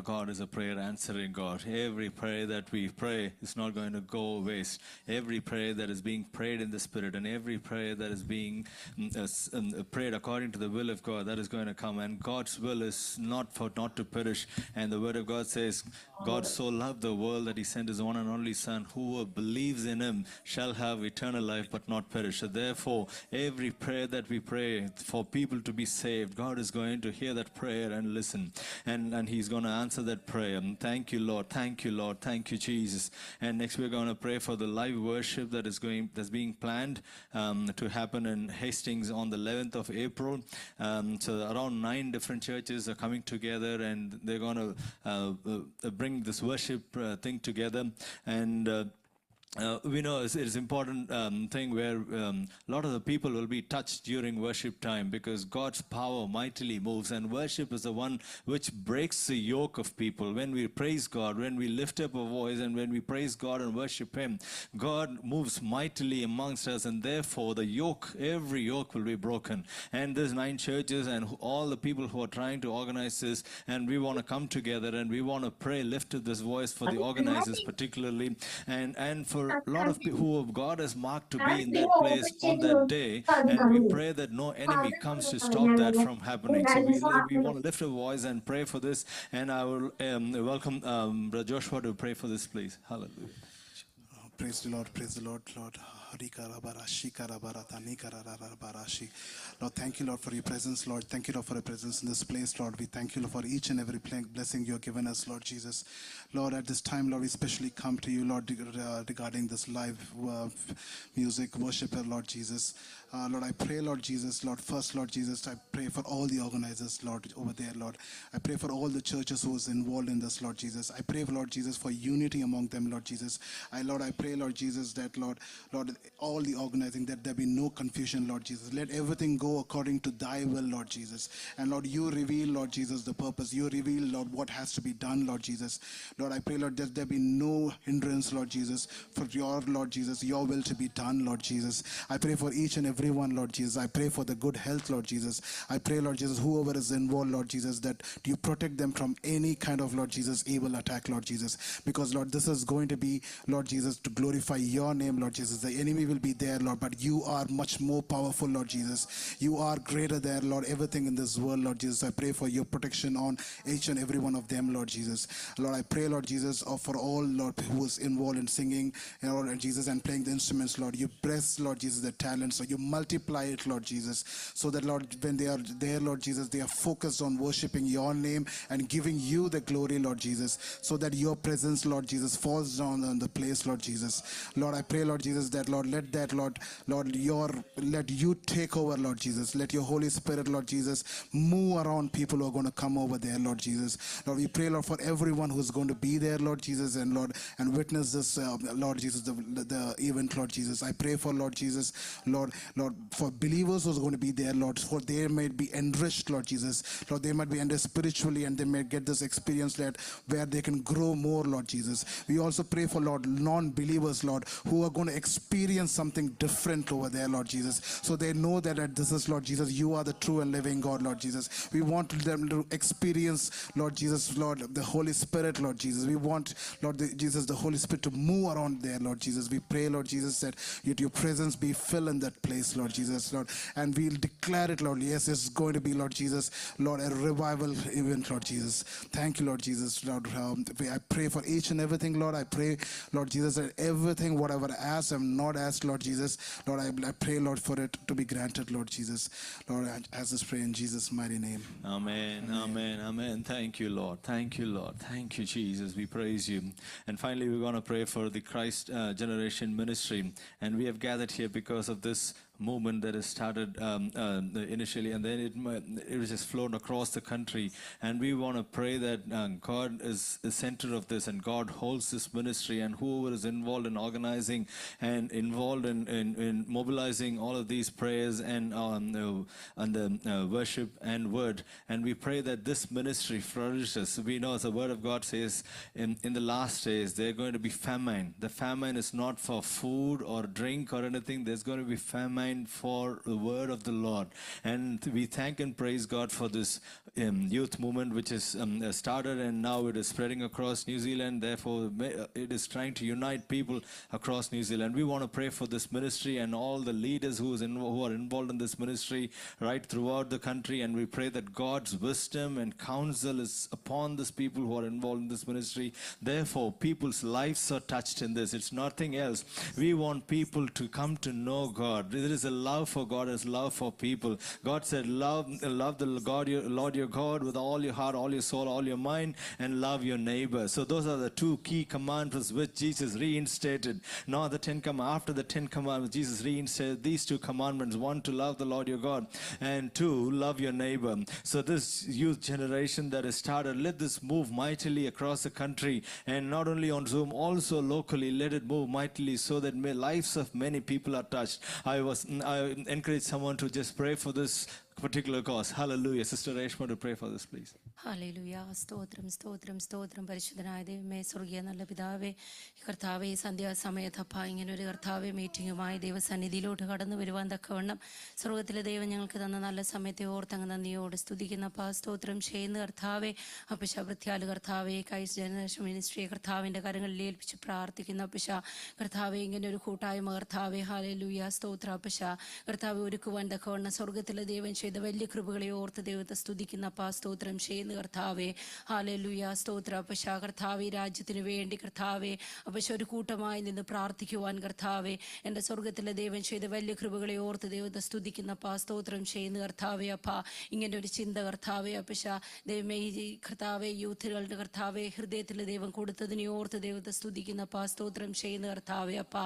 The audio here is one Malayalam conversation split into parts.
our God is a prayer answering God. Every prayer that we pray is not going to go waste. Every prayer that is being prayed in the Spirit and every prayer that is being prayed according to the will of God, that is going to come. And God's will is not to perish. And the Word of God says, God so loved the world that He sent His one and only Son. Whoever believes in Him shall have eternal life but not perish. So therefore, every prayer that we pray for people to be saved, God is going to hear that prayer and listen. And He's going to answer that prayer. And thank you, Lord. Thank you, Lord. Thank you, Jesus. And next we're going to pray for the live worship that's being planned to happen in Hastings on the 11th of April. So around 9 different churches are coming together, and they're going to bring this worship thing together. And we know it is important thing where a lot of the people will be touched during worship time, because God's power mightily moves, and worship is the one which breaks the yoke of people. When we praise God, when we lift up our voice, and when we praise God and worship Him, God moves mightily amongst us, and therefore the yoke, every yoke will be broken. And there's 9 churches and all the people who are trying to organize this, and we want to come together and we want to pray, lift up this voice for the organizers particularly, and for a lot of people who God has marked to be in that place on that day, and we pray that no enemy comes to stop that from happening. So we want to lift a voice and pray for this, and I will welcome Brother Joshua to pray for this, please. Hallelujah. Praise the Lord, Lord. Lord, thank you, Lord, for your presence, Lord. Thank you, Lord, for your presence in this place, Lord. We thank you, Lord, for each and every blessing you have given us, Lord Jesus. Lord, at this time, Lord, we especially come to you, Lord, regarding this live music worship, Lord Jesus. Lord, I pray, Lord Jesus, Lord, first, Lord Jesus, I pray for all the organizers, Lord, over there, Lord. I pray for all the churches who is involved in this, Lord Jesus. I pray, Lord Jesus, for unity among them, Lord Jesus. Lord, I pray, Lord Jesus, that, Lord, all the organizing, that there be no confusion, Lord Jesus. Let everything go according to thy will, Lord Jesus. And Lord, you reveal, Lord Jesus, the purpose. You reveal, Lord, what has to be done, Lord Jesus. Lord, I pray, Lord, that there be no hindrance, Lord Jesus, for your, Lord Jesus, your will to be done, Lord Jesus. I pray for each and everyone, Lord Jesus. I pray for the good health, Lord Jesus. I pray, Lord Jesus, whoever is involved, Lord Jesus, that you protect them from any kind of, Lord Jesus, evil attack, Lord Jesus. Because, Lord, this is going to be, Lord Jesus, to glorify your name, Lord Jesus. The enemy will be there, Lord, but you are much more powerful, Lord Jesus. You are greater there, Lord, everything in this world, Lord Jesus. I pray for your protection on each and every one of them, Lord Jesus. Lord, I pray, Lord Jesus, for all, Lord, who is involved in singing, Lord Jesus, and playing the instruments, Lord. You bless, Lord Jesus, the talent, so you multiply it, Lord Jesus, so that, Lord, when they are there, Lord Jesus, they are focused on worshiping your name and giving you the glory, Lord Jesus, so that your presence, Lord Jesus, falls down on the place, Lord Jesus. Lord, I pray, Lord Jesus, that, Lord, let that, Lord, let you take over, Lord Jesus. Let your Holy Spirit, Lord Jesus, move around people who are going to come over there, Lord Jesus. Lord, we pray, Lord, for everyone who's going to be there, Lord Jesus, and Lord, and witness this, Lord Jesus, the event, Lord Jesus. I pray for, Lord Jesus, Lord, for believers who's going to be there, Lord, for they might be enriched, Lord Jesus. Lord, they might be enriched spiritually, and they may get this experience, Lord, where they can grow more, Lord Jesus. We also pray for, Lord, non-believers, Lord, who are going to experience something different over there, Lord Jesus, so they know that this is, Lord Jesus, you are the true and living God, Lord Jesus. We want them to experience, Lord Jesus, Lord, the Holy Spirit, Lord Jesus. We want, Lord Jesus, the Holy Spirit to move around there, Lord Jesus. We pray, Lord Jesus, that your presence be filled in that place, Lord Jesus, Lord, and we'll declare it, Lord. Yes, it's going to be, Lord Jesus, Lord, a revival event, Lord Jesus. Thank you, Lord Jesus, Lord. I pray for each and everything, Lord. I pray, Lord Jesus, that everything, whatever I ask, I'm not asked, Lord Jesus, Lord, I pray, Lord, for it to be granted, Lord Jesus. Lord, I ask this prayer in Jesus' mighty name. Amen, amen, amen. Thank you, Lord. Thank you, Lord. Thank you, Jesus. We praise you. And finally, we're going to pray for the Christ Generation Ministry. And we have gathered here because of this movement that has started initially, and then it was just flown across the country. And we want to pray that God is the center of this, and God holds this ministry, and whoever is involved in organizing and involved in mobilizing all of these prayers and the worship and word. And we pray that this ministry flourishes. We know, as the word of God says, in the last days, there's going to be famine. The famine is not for food or drink or anything. There's going to be famine mind for the word of the Lord. And we thank and praise God for this youth movement which is started, and now it is spreading across New Zealand. Therefore, it is trying to unite people across New Zealand. We want to pray for this ministry and all the leaders who are involved in this ministry right throughout the country, and we pray that God's wisdom and counsel is upon these people who are involved in this ministry. Therefore, people's lives are touched in this. It's nothing else. We want people to come to know God. There is a love for God, there's love for people. God said, love the Lord your God with all your heart, all your soul, all your mind, and love your neighbor. So those are the two key commandments which Jesus reinstated. Not the after the 10 commandments, Jesus reinstated these two commandments: one, to love the Lord your God, and two, love your neighbor. So this youth generation that has started, let this move mightily across the country, and not only on Zoom, also locally, let it move mightily so that lives of many people are touched. I encourage someone to just pray for this particular cause. Hallelujah. Sister Reshma, to pray for this, please. Hallelujah. സ്തോത്രം സ്തോത്രം സ്തോത്രം. പരിശുദ്ധനായ ദൈവമേ, സ്വർഗീയ നല്ല പിതാവേ, കർത്താവേ, ഈ സന്ധ്യാസമയത്തപ്പ ഇങ്ങനെ ഒരു കർത്താവെ മീറ്റിങ്ങുമായി ദൈവസന്നിധിയിലോട്ട് കടന്നു വരുവാൻ തക്കവണ്ണം സ്വർഗത്തിലെ ദൈവം ഞങ്ങൾക്ക് തന്ന നല്ല സമയത്തെ ഓർത്തങ്ങ് നന്ദിയോട് സ്തുതിക്കുന്നപ്പ, സ്തോത്രം ചെയ്യുന്ന കർത്താവെ. അപ്പശ വൃത്യാല് കർത്താവെ, കൈസ് ജനറേഷൻ മിനിസ്ട്രിയെ കർത്താവിൻ്റെ കരങ്ങളിൽ ഏൽപ്പിച്ച് പ്രാർത്ഥിക്കുന്ന അപ്പശ കർത്താവെ, ഇങ്ങനെ ഒരു കൂട്ടായ്മ കർത്താവെ, ഹല്ലേലൂയ, സ്തോത്ര അപ്പശ കർത്താവെ ഒരുക്കുവാൻ തക്കവണ്ണം സ്വർഗത്തിലെ ദൈവം ചെയ്ത വലിയ കൃപകളെ ഓർത്ത് ദൈവത്തെ സ്തുതിക്കുന്നപ്പ, സ്തോത്രം ചെയ്യുന്ന കർത്താവെ, ഹല്ലേലൂയ, സ്തോത്ര അപ്പശ കർത്താവെ, രാജ്യത്തിന് വേണ്ടി കർത്താവെ അപ്പശ ഒരു കൂട്ടമായി നിന്ന് പ്രാർത്ഥിക്കുവാൻ കർത്താവെ, എൻ്റെ സ്വർഗത്തിലെ ദൈവം ചെയ്ത വലിയ കൃപകളെ ഓർത്ത് ദൈവത്തെ സ്തുതിക്കുന്നപ്പ, സ്തോത്രം ചെയ്യുന്ന കർത്താവെ. അപ്പ ഇങ്ങനെ ഒരു ചിന്ത കർത്താവെ അപ്പശ ദൈവമേ, ഈ കർത്താവെ യൂത്തുകളുടെ കർത്താവെ ഹൃദയത്തിൽ ദൈവം കൊടുത്തതിനെ ഓർത്ത് ദൈവത്തെ സ്തുതിക്കുന്നപ്പ, സ്തോത്രം ചെയ്യുന്ന കർത്താവെ. അപ്പ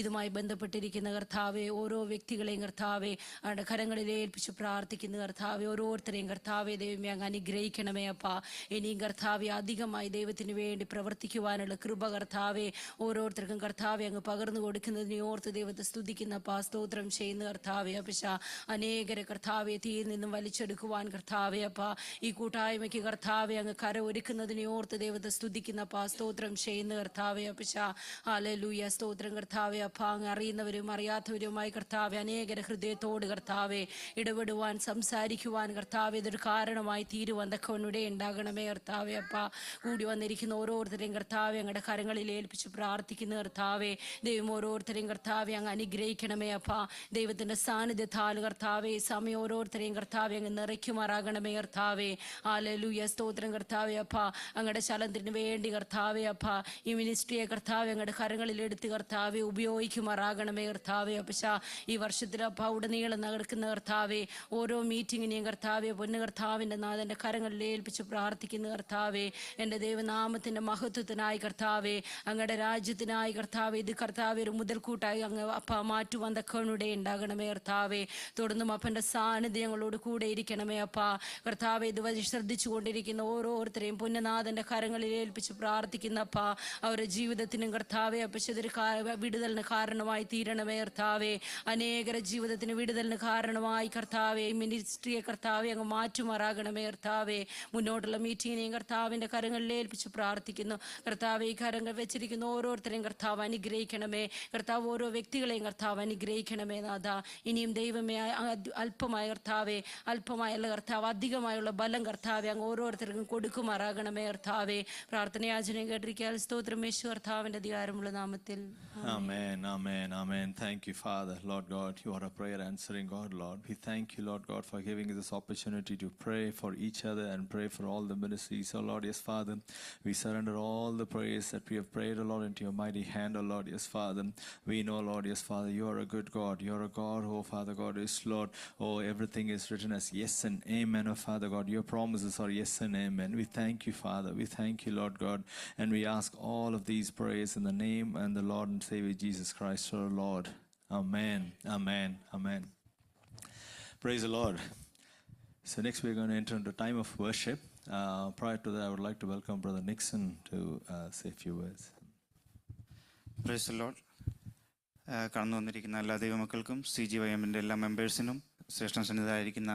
ഇതുമായി ബന്ധപ്പെട്ടിരിക്കുന്ന കർത്താവെ ഓരോ വ്യക്തികളെയും കർത്താവെ അവരുടെ കരങ്ങളിൽ ഏൽപ്പിച്ച് പ്രാർത്ഥിക്കുന്ന കർത്താവെ, ഓരോരുത്തരെയും കർത്താവെ ദൈവമേ അങ്ങ് അനുഗ്രഹിക്കണമേ അപ്പ. ഇനിയും കർത്താവെ അധികമായി ദൈവത്തിന് വേണ്ടി പ്രവർത്തിക്കുവാനുള്ള കൃപ കർത്താവെ ഓരോരുത്തർക്കും കർത്താവെ അങ്ങ് പകർന്നു കൊടുക്കുന്നതിനെ ഓർത്ത് ദൈവത്തെ സ്തുതിക്കുന്നപ്പ, സ്തോത്രം ചെയ്യുന്ന കർത്താവെ. അപ്പശ അനേകരെ കർത്താവെ തീയിൽ നിന്നും വലിച്ചെടുക്കുവാൻ കർത്താവെ അപ്പ ഈ കൂട്ടായ്മയ്ക്ക് കർത്താവെ അങ്ങ് കര ഒരുക്കുന്നതിനെ ഓർത്ത് ദൈവത്തെ സ്തുതിക്കുന്നപ്പ, സ്തോത്രം ചെയ്യുന്ന കർത്താവെ. അപ്പശ ഹല്ലേലൂയ, സ്തോത്രം കർത്താവെ. അപ്പ അങ്ങ് അറിയുന്നവരും അറിയാത്തവരുമായി കർത്താവെ അനേകരെ ഹൃദയത്തോട് കർത്താവെ ഇടപെടുവാൻ സംസാരിക്കുവാൻ കർത്താവെ ഇതൊരു കാരണമായി തീരുവാൻ തക്കവണ്ണിടെ ഉണ്ടാകണമേ കർത്താവെ. അപ്പ കൂടി വന്നിരിക്കുന്ന ഓരോരുത്തരെയും കർത്താവെ അങ്ങയുടെ കരങ്ങളിൽ ഏൽപ്പിച്ച് പ്രാർത്ഥിക്കുന്ന കർത്താവെ, ദൈവം ഓരോരുത്തരെയും കർത്താവെ അങ്ങ് അനുഗ്രഹിക്കണമേ അപ്പ. ദൈവത്തിൻ്റെ സാന്നിധ്യത്താൽ കർത്താവെ സമയം ഓരോരുത്തരെയും കർത്താവെ അങ്ങ് നിറയ്ക്കുമാറാകണമേ കർത്താവെ. ഹല്ലേലൂയ, സ്തോത്രം കർത്താവെ. അപ്പ അങ്ങയുടെ ചലനത്തിന് വേണ്ടി കർത്താവെ അപ്പ ഈ മിനിസ്ട്രിയെ കർത്താവെ അങ്ങയുടെ കരങ്ങളിൽ എടുത്ത് കർത്താവെ ഉപയോഗിക്കുമാറാകണമേ കർത്താവെ. അപ്പശ ഈ വർഷത്തിലപ്പ ഉടനീളം നടക്കുന്ന കർത്താവെ ഓരോ മീറ്റിങ്ങിനെയും കർത്താവെ പൊന്നു കർത്താവിൻ്റെ നാഥൻ്റെ കരങ്ങളിൽ ഏൽപ്പിച്ച് പ്രാർത്ഥിക്കുന്ന കർത്താവെ, എൻ്റെ ദൈവനാമത്തിൻ്റെ മഹത്വത്തിനായി കർത്താവെ അങ്ങയുടെ രാജ്യത്തിനായി കർത്താവെ ഇത് കർത്താവെ ഒരു മുതൽക്കൂട്ടായി അങ്ങ് അപ്പ മാറ്റുവാൻ തക്കവണ്ണിടെ ഉണ്ടാകണമേ കർത്താവെ. തുടർന്നും അപ്പൻ്റെ സാന്നിധ്യങ്ങളോട് കൂടെ ഇരിക്കണമേ അപ്പ. കർത്താവെ ഇത് വഴി ശ്രദ്ധിച്ചു കൊണ്ടിരിക്കുന്ന ഓരോരുത്തരെയും പുണ്യനാഥൻ്റെ കരങ്ങളിൽ ഏൽപ്പിച്ച് പ്രാർത്ഥിക്കുന്നപ്പ അവരുടെ ജീവിതത്തിനും കർത്താവെ അപ്പശ ഇതൊരു വിടുതലിന് കാരണമായി തീരണമേ കർത്താവെ. അനേകര ജീവിതത്തിന് വിടുതലിന് കാരണമായി കർത്താവെ മിനിസ്ട്രിയെ കർത്താവെ അങ്ങ് മാറ്റുമാറാകണമേ കർത്താവെ. മുന്നോട്ടുള്ള മീറ്റിങ്ങിനെയും കർത്താവിൻ്റെ കരങ്ങളിൽ ഏൽപ്പിച്ച് പ്രാർത്ഥിക്കുന്നു കർത്താവെ. ഈ കരങ്ങൾ വെച്ചിരിക്കുന്ന ഓരോരുത്തരെയും കർത്താവ് അനുഗ്രഹിക്കണമേ കർത്താവ്. ഓരോ വ്യക്തികളെയും കർത്താവ് അനുഗ്രഹിക്കണമേ നാഥ. ഇനിയും ദൈവമേ അല്പമായ കർത്താവെ അല്പമായുള്ള കർത്താവ് അധികമായുള്ള ബലം കർത്താവെ അങ്ങ് ഓരോരുത്തർക്കും കൊടുക്കുമാറാകണമേ കർത്താവെ. പ്രാർത്ഥനയാചനം കേട്ടിരിക്കാൻ സ്തോത്രം യേശു കർത്താവിൻ്റെ അധികാരമുള്ള നാമത്തിൽ. Amen, amen, amen. Thank you, Father. Lord God, you are a prayer answering God, Lord. We thank you, Lord God, for giving us this opportunity to pray for each other and pray for all the ministries. Oh Lord, yes, Father, we surrender all the prayers that we have prayed, oh Lord, into your mighty hand, oh Lord, yes, Father. We know, Lord, yes, Father, you are a good God. You are a God, oh Father God, yes, Lord. Oh, everything is written as yes and amen, oh Father God. Your promises are yes and amen. We thank you, Father. We thank you, Lord God. And we ask all of these prayers in the name and the Lord and Savior Jesus Christ, our Lord. Amen, amen, amen. Praise the Lord. So next we're going to enter into a time of worship. Prior to that, I would like to welcome Brother Nixon to say a few words. Praise the Lord. കടന്നു വന്നിരിക്കുന്ന എല്ലാ ദൈവമക്കൾക്കും CGYM-ൻ്റെ എല്ലാ മെമ്പേഴ്സിനും ശ്രേഷ്ഠ സന്നിധായിരിക്കുന്ന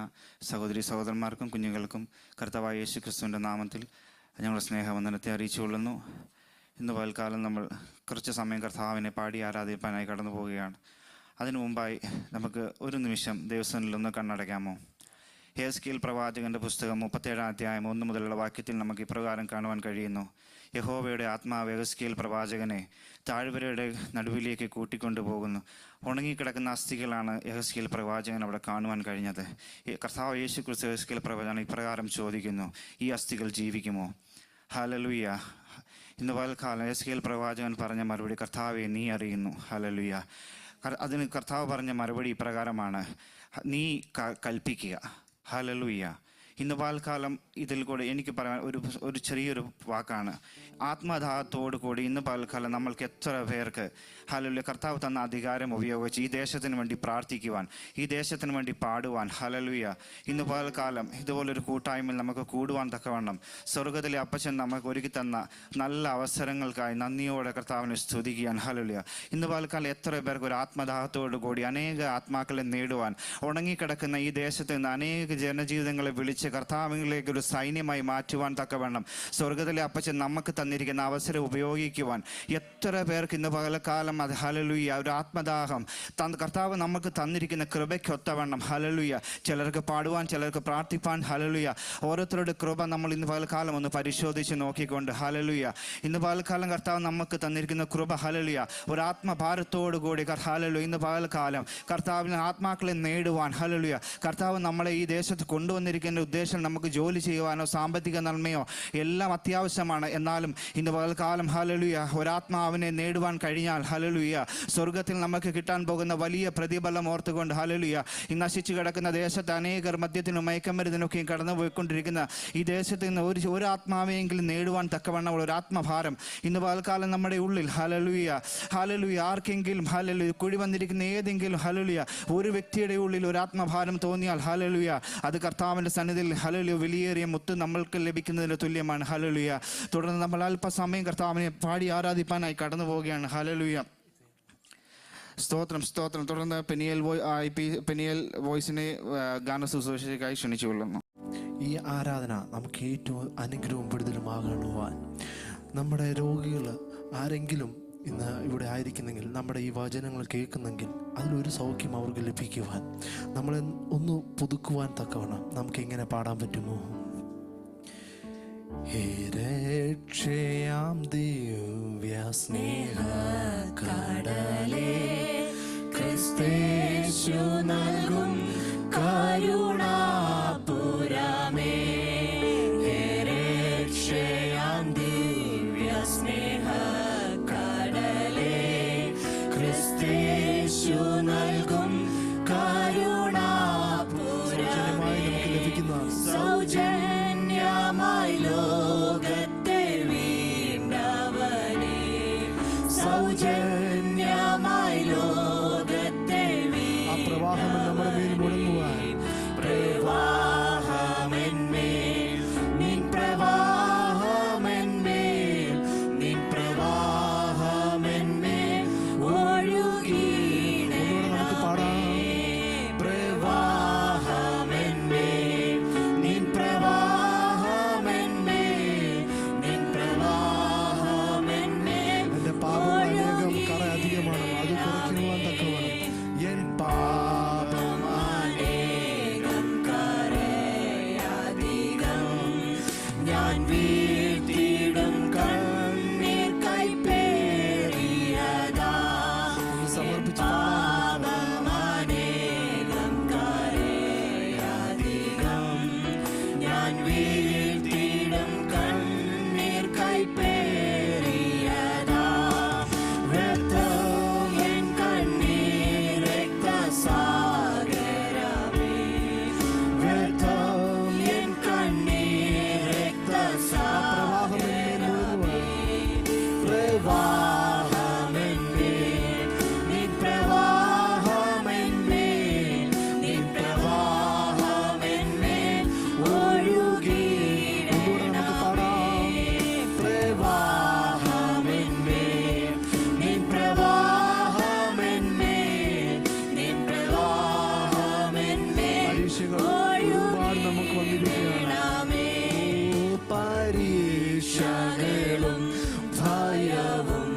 സഹോദരി സഹോദരന്മാർക്കും കുഞ്ഞുങ്ങൾക്കും കർത്താവായ യേശു ക്രിസ്തുവിൻ്റെ നാമത്തിൽ ഞങ്ങളുടെ സ്നേഹവന്ദനത്തെ അറിയിച്ചുകൊള്ളുന്നു. ഇന്ന് പകൽക്കാലം നമ്മൾ കുറച്ച് സമയം കർത്താവിനെ പാടി ആരാധിപ്പാനായി കടന്നു പോവുകയാണ്. അതിനു മുമ്പായി നമുക്ക് ഒരു നിമിഷം ദൈവസന്നിധിയിലൊന്ന് കണ്ണടയ്ക്കാമോ? യെഹെസ്കേൽ പ്രവാചകന്റെ പുസ്തകം 37 അധ്യായം 1 മുതലുള്ള വാക്യത്തിൽ നമുക്ക് ഇപ്രകാരം കാണുവാൻ കഴിയുന്നു. യഹോവയുടെ ആത്മാവ് യെഹെസ്കേൽ പ്രവാചകനെ താഴ്വരയുടെ നടുവിലേക്ക് കൂട്ടിക്കൊണ്ടുപോകുന്നു. ഉണങ്ങിക്കിടക്കുന്ന അസ്ഥികളാണ് യെഹെസ്കേൽ പ്രവാചകൻ അവിടെ കാണുവാൻ കഴിഞ്ഞത്. കർത്താവ് യേശു ക്രിസ്തു യെഹെസ്കേൽ പ്രവാചകൻ ഇപ്രകാരം ചോദിക്കുന്നു, ഈ അസ്ഥികൾ ജീവിക്കുമോ? ഹല്ലേലൂയ. ഇന്ന് പകൽക്കാലം യെഹെസ്കേൽ പ്രവാചകൻ പറഞ്ഞ മറുപടി, കർത്താവെ നീ അറിയുന്നു. ഹല്ലേലൂയ. അതിന് കർത്താവ് പറഞ്ഞ മറുപടി ഇപ്രകാരമാണ്, നീ കൽപ്പിക്കുക. ഹല്ലേലൂയ. ഇന്ന് പകൽക്കാലം ഇതിൽ കൂടെ എനിക്ക് പറയാൻ ഒരു ചെറിയൊരു വാക്കാണ്. ആത്മദാഹത്തോടു കൂടി ഇന്ന് പകൽക്കാലം നമ്മൾക്ക് എത്ര പേർക്ക് ഹല്ലേലൂയ കർത്താവ് തന്ന അധികാരം ഉപയോഗിച്ച് ഈ ദേശത്തിന് വേണ്ടി പ്രാർത്ഥിക്കുവാൻ, ഈ ദേശത്തിന് വേണ്ടി പാടുവാൻ, ഹല്ലേലൂയ ഇന്ന് പകൽക്കാലം ഇതുപോലൊരു കൂട്ടായ്മയിൽ നമുക്ക് കൂടുവാൻ തക്കവണ്ണം സ്വർഗത്തിലെ അപ്പച്ചൻ നമുക്ക് ഒരുക്കി തന്ന നല്ല അവസരങ്ങൾക്കായി നന്ദിയോടെ കർത്താവിനെ സ്തുതിക്കാൻ. ഹല്ലേലൂയ. ഇന്ന് പകൽക്കാലം എത്ര പേർക്ക് ഒരു ആത്മദാഹത്തോടു കൂടി അനേക ആത്മാക്കളെ നേടുവാൻ, ഉണങ്ങിക്കിടക്കുന്ന ഈ ദേശത്ത് നിന്ന് അനേക ജനജീവിതങ്ങളെ വിളിച്ച് കർത്താവിലേക്ക് ഒരു സൈന്യമായി മാറ്റുവാൻ തക്കവണ്ണം സ്വർഗത്തിലെ അപ്പച്ചൻ നമുക്ക് തന്നിരിക്കുന്ന അവസരം ഉപയോഗിക്കുവാൻ എത്ര പേർക്ക് ഇന്ന് പകൽക്കാലം അത് ഹല്ലേലൂയ ഒരു ആത്മദാഹം കർത്താവ് നമുക്ക് തന്നിരിക്കുന്ന കൃപയ്ക്കൊത്തവണ്ണം. ഹല്ലേലൂയ. ചിലർക്ക് പാടുവാൻ, ചിലർക്ക് പ്രാർത്ഥിപ്പാൻ. ഹല്ലേലൂയ. ഓരോരുത്തരുടെ കൃപ നമ്മൾ ഇന്ന് പകൽക്കാലം ഒന്ന് പരിശോധിച്ച് നോക്കിക്കൊണ്ട് ഹല്ലേലൂയ ഇന്ന് പകൽക്കാലം കർത്താവ് നമുക്ക് തന്നിരിക്കുന്ന കൃപ ഹല്ലേലൂയ ഒരു ആത്മഭാരത്തോടു കൂടി ഹല്ലേലൂയ ഇന്ന് പകൽക്കാലം കർത്താവിന് ആത്മാക്കളെ നേടുവാൻ. ഹല്ലേലൂയ. കർത്താവ് നമ്മളെ ഈ ദേശത്ത് കൊണ്ടുവന്നിരിക്കുന്ന ഉദ്ദേശം നമുക്ക് ജോലി ചെയ്യുവാനോ സാമ്പത്തിക നന്മയോ എല്ലാം അത്യാവശ്യമാണ്. എന്നാലും ഇന്ന് പകൽക്കാലം ഹല്ലേലൂയ ഒരാത്മാവിനെ നേടുവാൻ കഴിഞ്ഞാൽ ഹല്ലേലൂയ സ്വർഗത്തിൽ നമുക്ക് കിട്ടാൻ പോകുന്ന വലിയ പ്രതിഫലം ഓർത്തുകൊണ്ട് ഹല്ലേലൂയ ഈ നശിച്ചു കിടക്കുന്ന ദേശത്ത് അനേകർ മദ്യത്തിനും മയക്കമരുന്നിനൊക്കെയും കടന്നു പോയിക്കൊണ്ടിരിക്കുന്ന ഈ ദേശത്ത് നിന്ന് ഒരു ആത്മാവെങ്കിലും നേടുവാൻ തക്കവണ്ണമുള്ള ഒരു ആത്മഭാരം ഇന്ന് പകൽക്കാലം നമ്മുടെ ഉള്ളിൽ ഹല്ലേലൂയ ഹല്ലേലൂയ ആർക്കെങ്കിലും ഹല്ലേലൂയ കുഴി വന്നിരിക്കുന്ന ഏതെങ്കിലും ഹല്ലേലൂയ ഒരു വ്യക്തിയുടെ ഉള്ളിൽ ഒരു ആത്മഭാരം തോന്നിയാൽ ഹല്ലേലൂയ അത് കർത്താവിൻ്റെ സന്നിധിയിൽ ഹല്ലേലൂയ വലിയേറിയ മുത്ത് നമ്മൾക്ക് ലഭിക്കുന്നതിന് തുല്യമാണ്. ഹല്ലേലൂയ. തുടർന്ന് നമ്മൾ അല്പസമയം കർത്താവിനെ പാടി ആരാധിപ്പാനായി കടന്നു പോവുകയാണ്. ഹല്ലേലൂയ. സ്തോത്രം സ്തോത്രം. തുടർന്ന് പെനിയൽ വോയിസിനെ ഗാന ശുശ്രൂഷയ്ക്കായി ക്ഷണിച്ചുകൊള്ളുന്നു. ഈ ആരാധന നമുക്ക് ഏറ്റവും അനുഗ്രഹവും വിടുതലുമാകുവാൻ, നമ്മുടെ രോഗികൾ ആരെങ്കിലും ഇന്ന് ഇവിടെ ആയിരിക്കുന്നെങ്കിൽ, നമ്മുടെ ഈ വചനങ്ങൾ കേൾക്കുന്നെങ്കിൽ അതിലൊരു സൗഖ്യം അവർക്ക് ലഭിക്കുവാൻ, നമ്മളെ ഒന്ന് പുതുക്കുവാൻ തക്കവണ്ണം നമുക്ക് എങ്ങനെ പാടാൻ പറ്റുമോ? ഹേ രക്ഷയാം ദിവ്യ സ്നേഹ കടലേ, ക്രിസ്തേശു നൽകും കരുണാപുരമേ, ഹേ രക്ഷയാം ദിവ്യ സ്നേഹ കടലേ, ക്രിസ്തേശു നൽകും കരുണാപുരമേ, സൗജന്യമായി ലോകത്തെ വീണ്ടവനേ, സൗജന്യമായി ലോകത്തെ ആ പ്രവാഹം നമ്മുടെ മേൽ മുടങ്ങുവാൻ, പ്രവാഹമെന്മേൽ നിൻ പ്രവാഹമെന്മേൽ നിൻ പ്രവാഹമെന്മേൽ ഒഴുകിയിടണമേ, പ്രവാഹമെന്മേൽ നിൻ പ്രവാഹമെന്മേൽ നിൻ പ്രവാഹമെന്മേൽ. എൻ്റെ പാപം അനേകം കറ അധികമാണ്, അത് കുറയ്ക്കുവാൻ തക്കവണ്ണം എൻ പാപം അനേകം കരയധികം ഞാൻ വീഴ്ത്തിയിടും കണ്ണീർ കൈപ്പേറിയതാ, പാപമനേകം കരയധികം ഞാൻ വീഴ്ത്തിയിടും കണ്ണീർ കൈപ്പേറിയതാ, വ്യർത്ഥം എൻ കണ്ണീർ രക്തസാഗരമേ, വ്യർത്ഥം എൻ കണ്ണീർ രക്തസാഗരമേ, പ്രവാഹമെന്മേൽ നിൻ പ്രവാഹമെന്മേൽ നിൻ പ്രവാഹമെന്മേൽ ഒഴുകിയിടണമേ, പ്രവാഹമെന്മേൽ നിൻ പ്രവാഹമെന്മേൽ നിൻ പ്രവാഹമെന്മേൽ ഒഴുകിയിടണമേ. പരീക്ഷകളും ഭയവും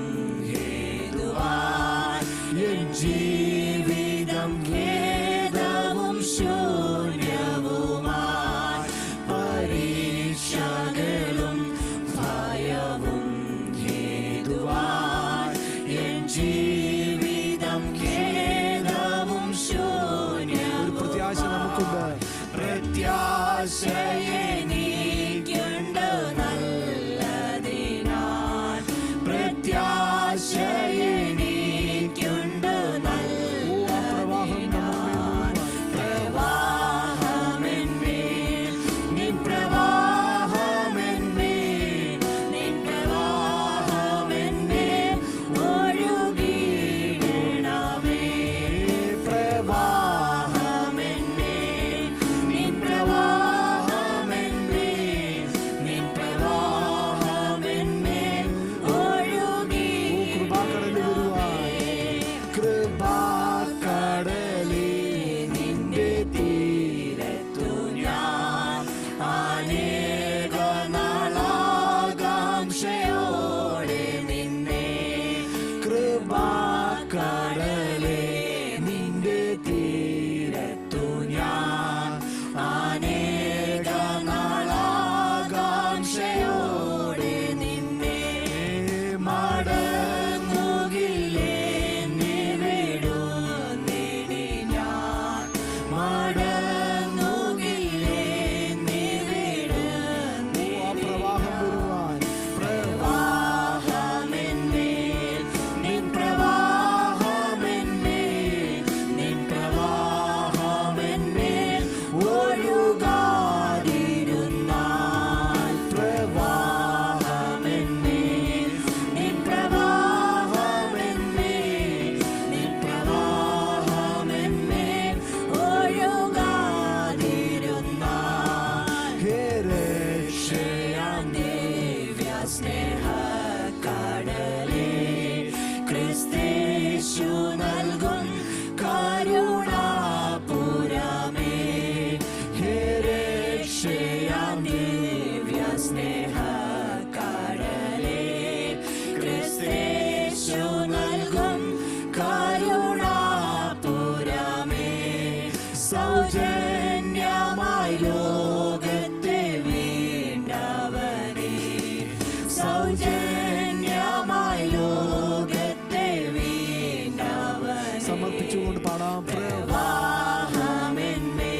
സൗജന്യമായി ലോകത്തെ വീണ്ടവൻ സമർപ്പിച്ചുകൊണ്ട് പാടാം. പ്രവാഹമെന്മേ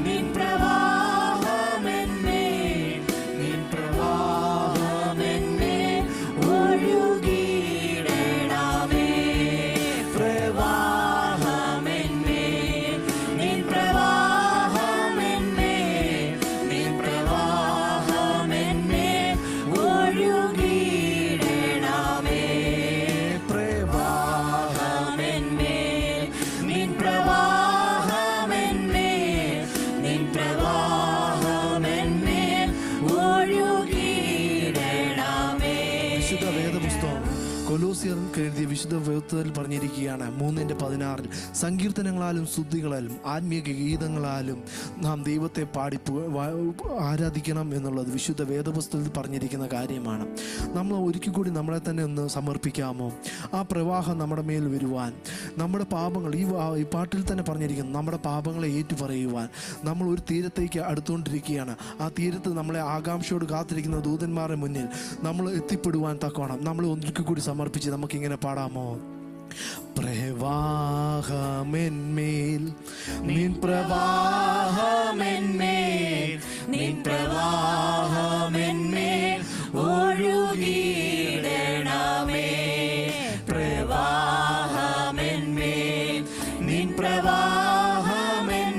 നിൻ പ്രവാഹമെന്മേ നിൻ പ്രവാഹമെന്മേ ഒഴുകിയിടണമേ പ്രവാഹമെന്മേ നിൻ പ്രവാഹമെന്മേ നിൻ പ്രവാഹമെന്മേ ഒഴുകിയിടണമേ പ്രവാഹമെന്മേ നിൻ പ്രവാഹമെന്മേ നിൻ പ്രവാഹമെന്മേ ഒഴുകിയിടണമേ. വിശുദ്ധ വേദപുസ്തകം കൊലോസ്യർക്ക് എഴുതിയ വിശുദ്ധ വേദത്തിൽ പറഞ്ഞിരിക്കുകയാണ് 3:16 സങ്കീർത്തനങ്ങളാലും സ്തുതികളാലും ആത്മീയ ഗീതങ്ങളാലും നാം ദൈവത്തെ പാടി ആരാധിക്കണം എന്നുള്ളത് വിശുദ്ധ വേദപുസ്തകത്തിൽ പറഞ്ഞിരിക്കുന്ന കാര്യമാണ്. നമ്മൾ ഒരിക്കൽ കൂടി നമ്മളെ തന്നെ ഒന്ന് സമർപ്പിക്കാമോ? ആ പ്രവാഹം നമ്മുടെ മേൽ വരുവാൻ, നമ്മുടെ പാപങ്ങൾ ഈ പാട്ടിൽ തന്നെ പറഞ്ഞിരിക്കുന്നു, നമ്മുടെ പാപങ്ങളെ ഏറ്റുപറയുവാൻ നമ്മൾ ഒരു തീരത്തേക്ക് അടുത്തുകൊണ്ടിരിക്കുകയാണ്. ആ തീരത്ത് നമ്മളെ ആകാംക്ഷയോട് കാത്തിരിക്കുന്ന ദൂതന്മാരുടെ മുന്നിൽ നമ്മൾ എത്തിപ്പെടുവാൻ തക്കോണം നമ്മൾ ഒരിക്കൽ കൂടി സമർപ്പിച്ച് നമുക്കിങ്ങനെ പാടാമോ? പ്രവാഹമെന്മേൽ നിൻ പ്രവാഹമെന്മേൽ നിൻ പ്രവാഹമെന്മേൽ ഒഴുകിയിടണമേ പ്രവാഹമെന്മേൽ നിൻ പ്രവാഹമെന്മേൽ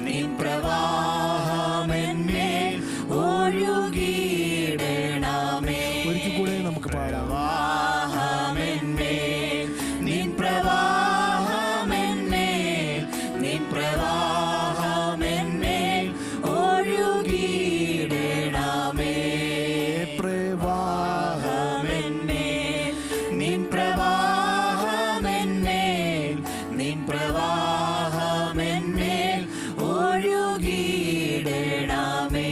നിൻ പ്രവാഹമെന്മേൽ ഒഴുകിയിടണമേ. ഒരിക്കൽ കൂടെ നമുക്ക് പാടാം. പ്രവാഹമെന്മേൽ നിൻ പ്രവാഹമെന്മേൽ നിൻ പ്രവാഹമെന്മേൽ ഒഴുകിയിടണമേ പ്രവാഹമെന്മേൽ നിൻ പ്രവാഹമെന്മേൽ നിൻ പ്രവാഹമെന്മേൽ ഒഴുകിയിടണമേ.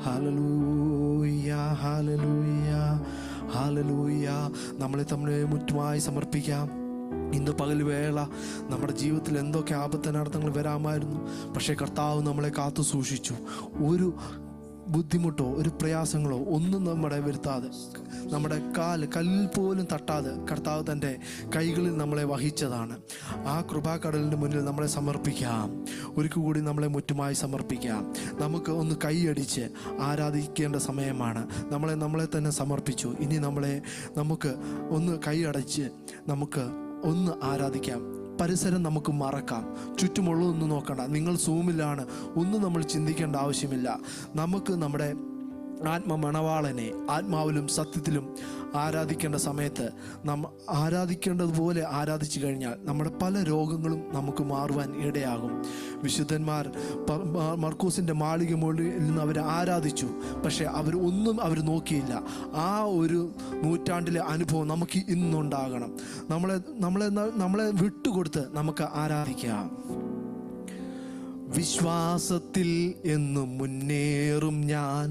ഹല്ലേലൂയ ഹല്ലേലൂയ ഹല്ലേലൂയ. നമ്മളെ തമ്മിൽ മുറ്റുമായി സമർപ്പിക്കാം. ഇന്ന് പകൽ വേള നമ്മുടെ ജീവിതത്തിൽ എന്തൊക്കെ ആപത്തനർത്ഥങ്ങൾ വരാമായിരുന്നു, പക്ഷേ കർത്താവ് നമ്മളെ കാത്തു സൂക്ഷിച്ചു. ഒരു ബുദ്ധിമുട്ടോ ഒരു പ്രയാസങ്ങളോ ഒന്നും നമ്മുടെ വരുത്താതെ, നമ്മുടെ കല്ലിൽ പോലും തട്ടാതെ കർത്താവ് തൻ്റെ കൈകളിൽ നമ്മളെ വഹിച്ചതാണ്. ആ കൃപാക്കടലിൻ്റെ മുന്നിൽ നമ്മളെ സമർപ്പിക്കാം. ഒരിക്കൽ കൂടി നമ്മളെ മുറ്റുമായി സമർപ്പിക്കാം. നമുക്ക് ഒന്ന് കൈയടിച്ച് ആരാധിക്കേണ്ട സമയമാണ്. നമ്മളെ തന്നെ സമർപ്പിച്ചു. ഇനി നമുക്ക് ഒന്ന് കൈയടച്ച് നമുക്ക് ഒന്ന് ആരാധിക്കാം. പരിസരം നമുക്ക് മറക്കാം. ചുറ്റുമുള്ളതൊന്നും നോക്കണ്ട. നിങ്ങൾ സൂമിലാണ്, ഒന്നും നമ്മൾ ചിന്തിക്കേണ്ട ആവശ്യമില്ല. നമുക്ക് നമ്മുടെ ആത്മമണവാളനെ ആത്മാവിലും സത്യത്തിലും ആരാധിക്കേണ്ട സമയത്ത് ആരാധിക്കേണ്ടതുപോലെ ആരാധിച്ചു കഴിഞ്ഞാൽ നമ്മുടെ പല രോഗങ്ങളും നമുക്ക് മാറുവാൻ ഇടയാകും. വിശുദ്ധന്മാർ മർക്കോസിൻ്റെ മാളിക മുകളിൽ നിന്ന് അവർ ആരാധിച്ചു, പക്ഷെ അവർ നോക്കിയില്ല. ആ ഒരു നൂറ്റാണ്ടിലെ അനുഭവം നമുക്ക് ഇന്നുണ്ടാകണം. നമ്മളെ വിട്ടുകൊടുത്ത് നമുക്ക് ആരാധിക്കാം. വിശ്വാസത്തിൽ എന്നും മുന്നേറും ഞാൻ,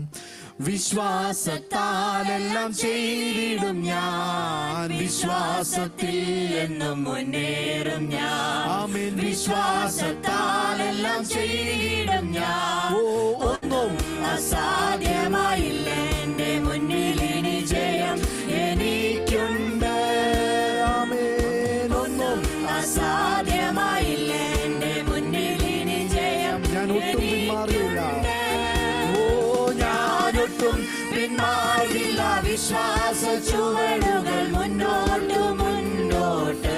വിശ്വാസത്താലെല്ലാം ചെയ്തിടും ഞാൻ, വിശ്വാസത്തിൽ എന്നും മുന്നേറും ഞാൻ, ആമേൻ. വിശ്വാസത്താലെല്ലാം ചെയ്തിടും ഞാൻ. ഒന്നും അസാധ്യമായില്ല എന്റെ മുന്നിൽ, ഇനി ജയം എനിക്കുണ്ട്. ആമേൻ. ഒന്നും അസാധ്യമായില്ല എന്റെ മുന്നിൽ, ഇനി ജയം ഞാൻ ഒട്ടും പിന്മാറിയില്ല. ഞാനൊട്ടും പിന്മാറില്ല. വിശ്വാസ ചുവടുകൾ മുന്നോട്ട് മുന്നോട്ട്.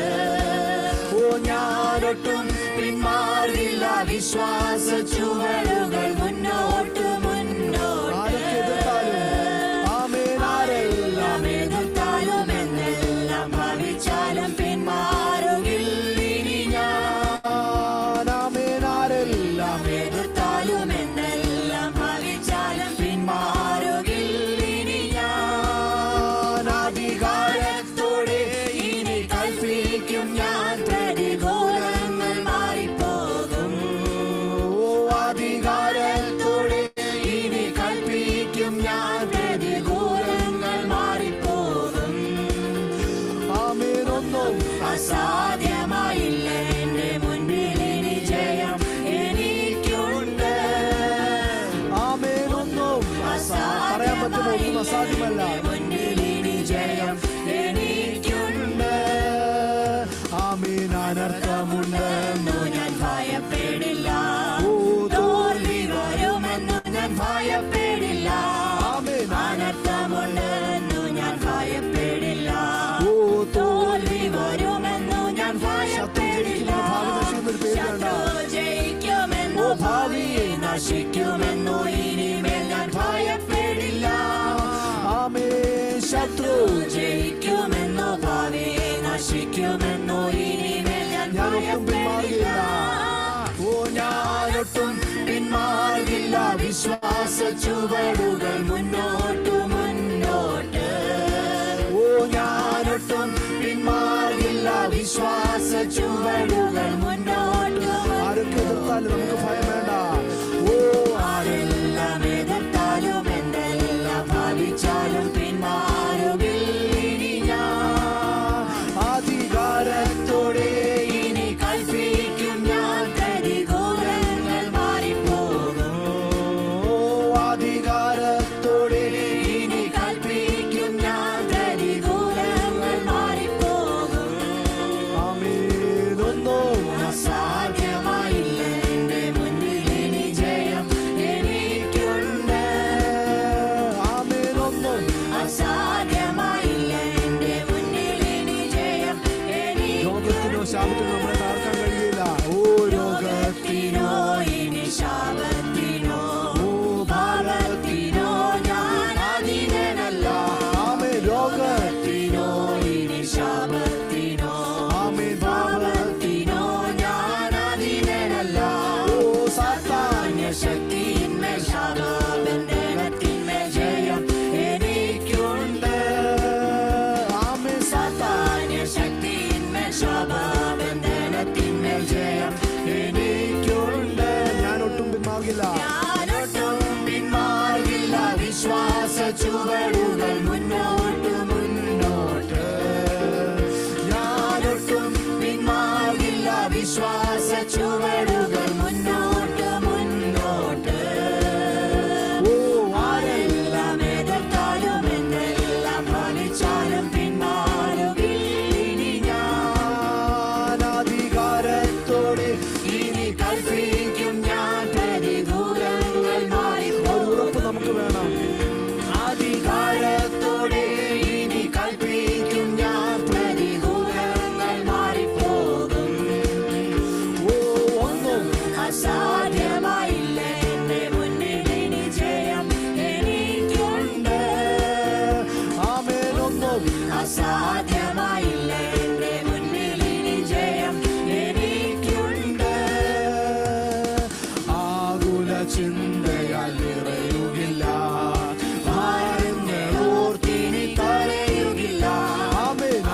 ഞാനൊട്ടും പിന്മാറില്ല. വിശ്വാസ ചുവടുകൾ മുന്നോട്ട് മുന്നോട്ട്. ആരെല്ലാം എതിർത്താലും എന്നെല്ലാം ഭവിച്ചാലും പിന്മാറുകില്ല ഇനി ഞാൻ. ആരെല്ലാം എതിർത്താലും എന്നെല്ലാം ഭവിച്ചാലും പിന്മാറുകില്ല ഇനി ഞാൻ. അധികാരത്തോടെ ഇനി കൽപ്പിക്കും ഞാൻ, പ്രതികൂലങ്ങൾ മാറിപ്പോകും. അധികാരത്തോടെ ഒന്നും അസാധ്യമല്ല. മുന്നിൽ ഇനി ജയം എനിക്കുണ്ട്. ആമേൻ. അനർത്ഥമുണ്ടെന്നു ഞാൻ ഭയപ്പെടില്ല, തോൽവി വരുമെന്നു ഞാൻ ഭയപ്പെടില്ല. അനർത്ഥമുണ്ടെന്നു ഞാൻ ഭയപ്പെടില്ല, തോൽവി വരുമെന്നു ഞാൻ ഭയപ്പെടില്ല. ശത്രു ജയിക്കുമെന്നു ഭാവിയെ നശിക്കുമെന്നു ഇനിമേൽ ഞാൻ ഭയപ്പെടില്ല. ശത്രു ജയിക്കുമെന്നു ഭാവിയെ നശിക്കുമെന്നു ഇനിമേൽ ഞാൻ ഭയപ്പെടില്ല. ഞാനൊട്ടും പിന്മാറില്ല, വിശ്വാസ ചുവടുകൾ മുന്നോട്ട് മുന്നോട്ട്. ഞാനൊട്ടും പിന്മാറില്ല, വിശ്വാസ ചുവടുകൾ മുന്നോട്ട്. ആരൊക്കെ എതിർത്താലും നമുക്ക് ഭയം വേണ്ട. ആരെല്ലാം എതിർത്താലും എന്തെല്ലാം ഭാവിച്ചാലും പിന്മാറുകില്ല ഞാൻ. അധികാരത്തോടെ ഇനി കൽപ്പിക്കും ഞാൻ, പ്രതികൂലങ്ങൾ മാറിപ്പോകും. അധികാരത്തോടെ ഇനി കൽപ്പിക്കും ഞാൻ, പ്രതികൂലങ്ങൾ മാറിപ്പോകും. ആമേനൊന്നും അസാധ്യമായില്ല എന്റെ മുന്നിൽ ഇനി ജയം എനിക്കുണ്ട്. ആമേനൊന്നും അസാധ്യമായില്ല എന്റെ മുന്നിൽ ഇനി ജയം രോഗത്തിനോ ശാപത്തിനോ നമ്മളെ തകർക്കാൻ കഴിയില്ല. രോഗത്തിനോ ഇനി ശാപത്തിനോ ഭാവത്തിനോ ഞാൻ അധീനനല്ല. രോഗത്തിനോ ഇനി ശാപത്തിനോ ഭാവത്തിനോ ഞാൻ അധീനനല്ല. സാത്താന്യ ശക്തിയിന്മേൽ ശാപബന്ധനത്തിന്മേൽ ജയം എനിക്കുണ്ട്. സാത്താന്യ ശക്തിയിന്മേൽ ശാപബന്ധനത്തിന്മേൽ ജയം എനിക്കുണ്ട്. ഞാനൊട്ടും പിന്മാറില്ല. ഞാനൊട്ടും പിന്മാറില്ല, വിശ്വാസ ചുവടുകൾ മുന്നോട്ട് മുന്നോട്ട്. ഞാനൊട്ടും പിന്മാറില്ല, വിശ്വാസ ചുവടുകൾ മുന്നോട്ട് മുന്നോട്ട്. ആരെല്ലാം എതിർത്താലും എന്തെല്ലാം ഭവിച്ചാലും പിന്മാറുകില്ല ഞാൻ. അധികാരത്തോടെ ഇനി കൽപ്പിക്കും ഞാൻ, പ്രതികൂലങ്ങൾ മാറി. ഉറപ്പ് നമുക്ക് വേണം. അധികാരത്തോടെ ഇനി കൽപ്പിക്കും ഞാൻ, പ്രതികൂലങ്ങൾ മാറിപ്പോകും. ഒന്നും അസാധ്യമായില്ല എന്റെ മുന്നിൽ ഇനി ജയം എനിക്കുണ്ട്. ആമേനൊന്നും അസാധ്യമായില്ല എന്റെ മുന്നിൽ ഇനി ജയം എനിക്കുണ്ട്. ആകുല ചിന്തയാൽ നിറയുകില്ല, ഭാരങ്ങളോർത്തിനി കരയുകില്ല.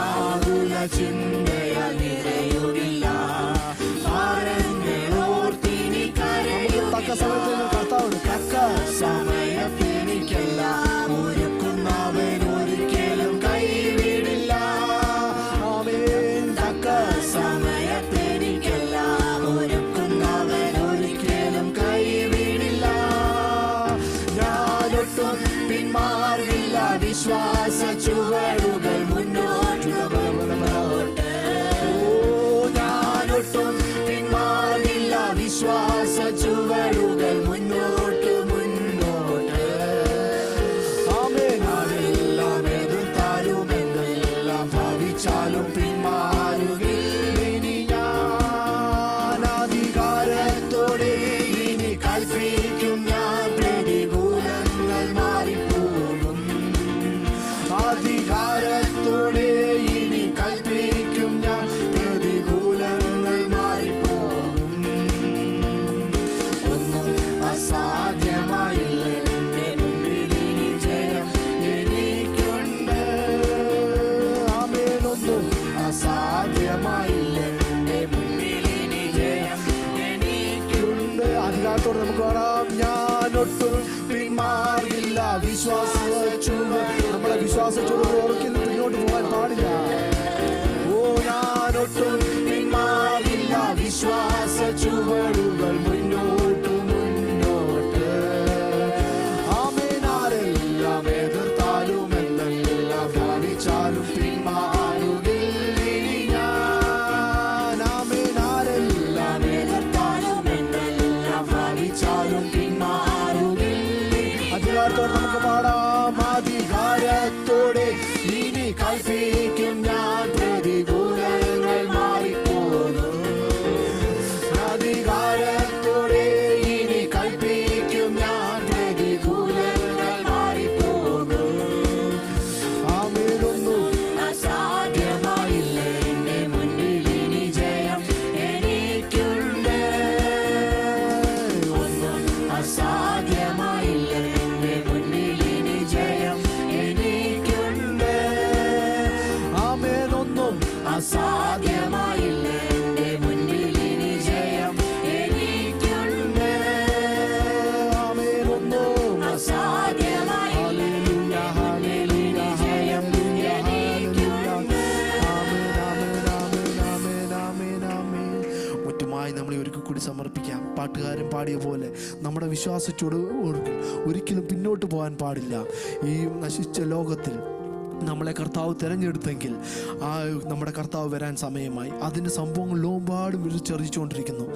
ആകുല ചിന്തയാൽ നിറയുകില്ല, ഭാരങ്ങളോർത്തിനി തക്ക കരയുകില്ല. സമയത്ത് കർത്താവ് തക്ക സമയത്തെനിക്കെല്ലാം ഒരുക്കുന്നവൻ ഒരിക്കലും കൈവിടില്ല. ആമേൻ. തക്ക സമയത്തെനിക്കെല്ലാം ഒരുക്കുന്നവൻ ഒരിക്കലും കൈവിടില്ല. ഞാനൊട്ടും പിന്മാറില്ല, വിശ്വാസ ചുവടുകൾ മുന്നോട്ട് മുന്നോട്ട്. ഞാനൊട്ടും പിന്മാറില്ല, വിശ്വാസ ചുവടുകൾ മുന്നോട്ട് മുന്നോട്ട്. ആരെല്ലാം എതിർത്താലും എന്തെല്ലാം ഭാവിച്ചാലും പിന്മാറുകില്ല ഞാൻ. അധികാരത്തോടെ ഇനി കൽപ്പിക്കും ഞാൻ, പ്രതികൂലങ്ങൾ മാറിപ്പോകും. അധികാരത്തോടെ ഇനി കൽപ്പിക്കും ഞാൻ, പ്രതികൂലങ്ങൾ മാറിപ്പോകും. ഒന്നും അസാധ്യമായില്ല എന്റെ മുന്നിൽ ഇനി ജയം എനിക്കുണ്ട്. ആമേനൊന്നും അസാധ്യമായില്ല എന്റെ മുന്നിൽ ഇനി ജയം എനിക്കുണ്ട്. അധികാരത്തോടെ നമുക്ക് കാണാം. ഞാനൊട്ടും പിന്മാറില്ല, വിശ്വാസ നമ്മളെ വിശ്വാസ ഒരിക്കലും പിന്നോട്ട് പോകാൻ പാടില്ല. ഞാനൊട്ടും പിന്മാറില്ല, വിശ്വാസ ചുവടുകൾ മുന്നോട്ട് മുന്നോട്ട്. ആമേൻ. ആരെല്ലാം എതിർ പാടിയ പോലെ നമ്മുടെ വിശ്വാസ ചുവടുകൾ ഒരിക്കലും പിന്നോട്ട് പോകാൻ പാടില്ല. ഈ നശിച്ച ലോകത്തിൽ നമ്മളെ കർത്താവ് തിരഞ്ഞെടുത്തെങ്കിൽ നമ്മുടെ കർത്താവ് വരാൻ സമയമായി. അതിൻ്റെ സംഭവങ്ങൾ ലോകമെമ്പാടും വിളിച്ചറിയിച്ചുകൊണ്ടിരിക്കുന്നു.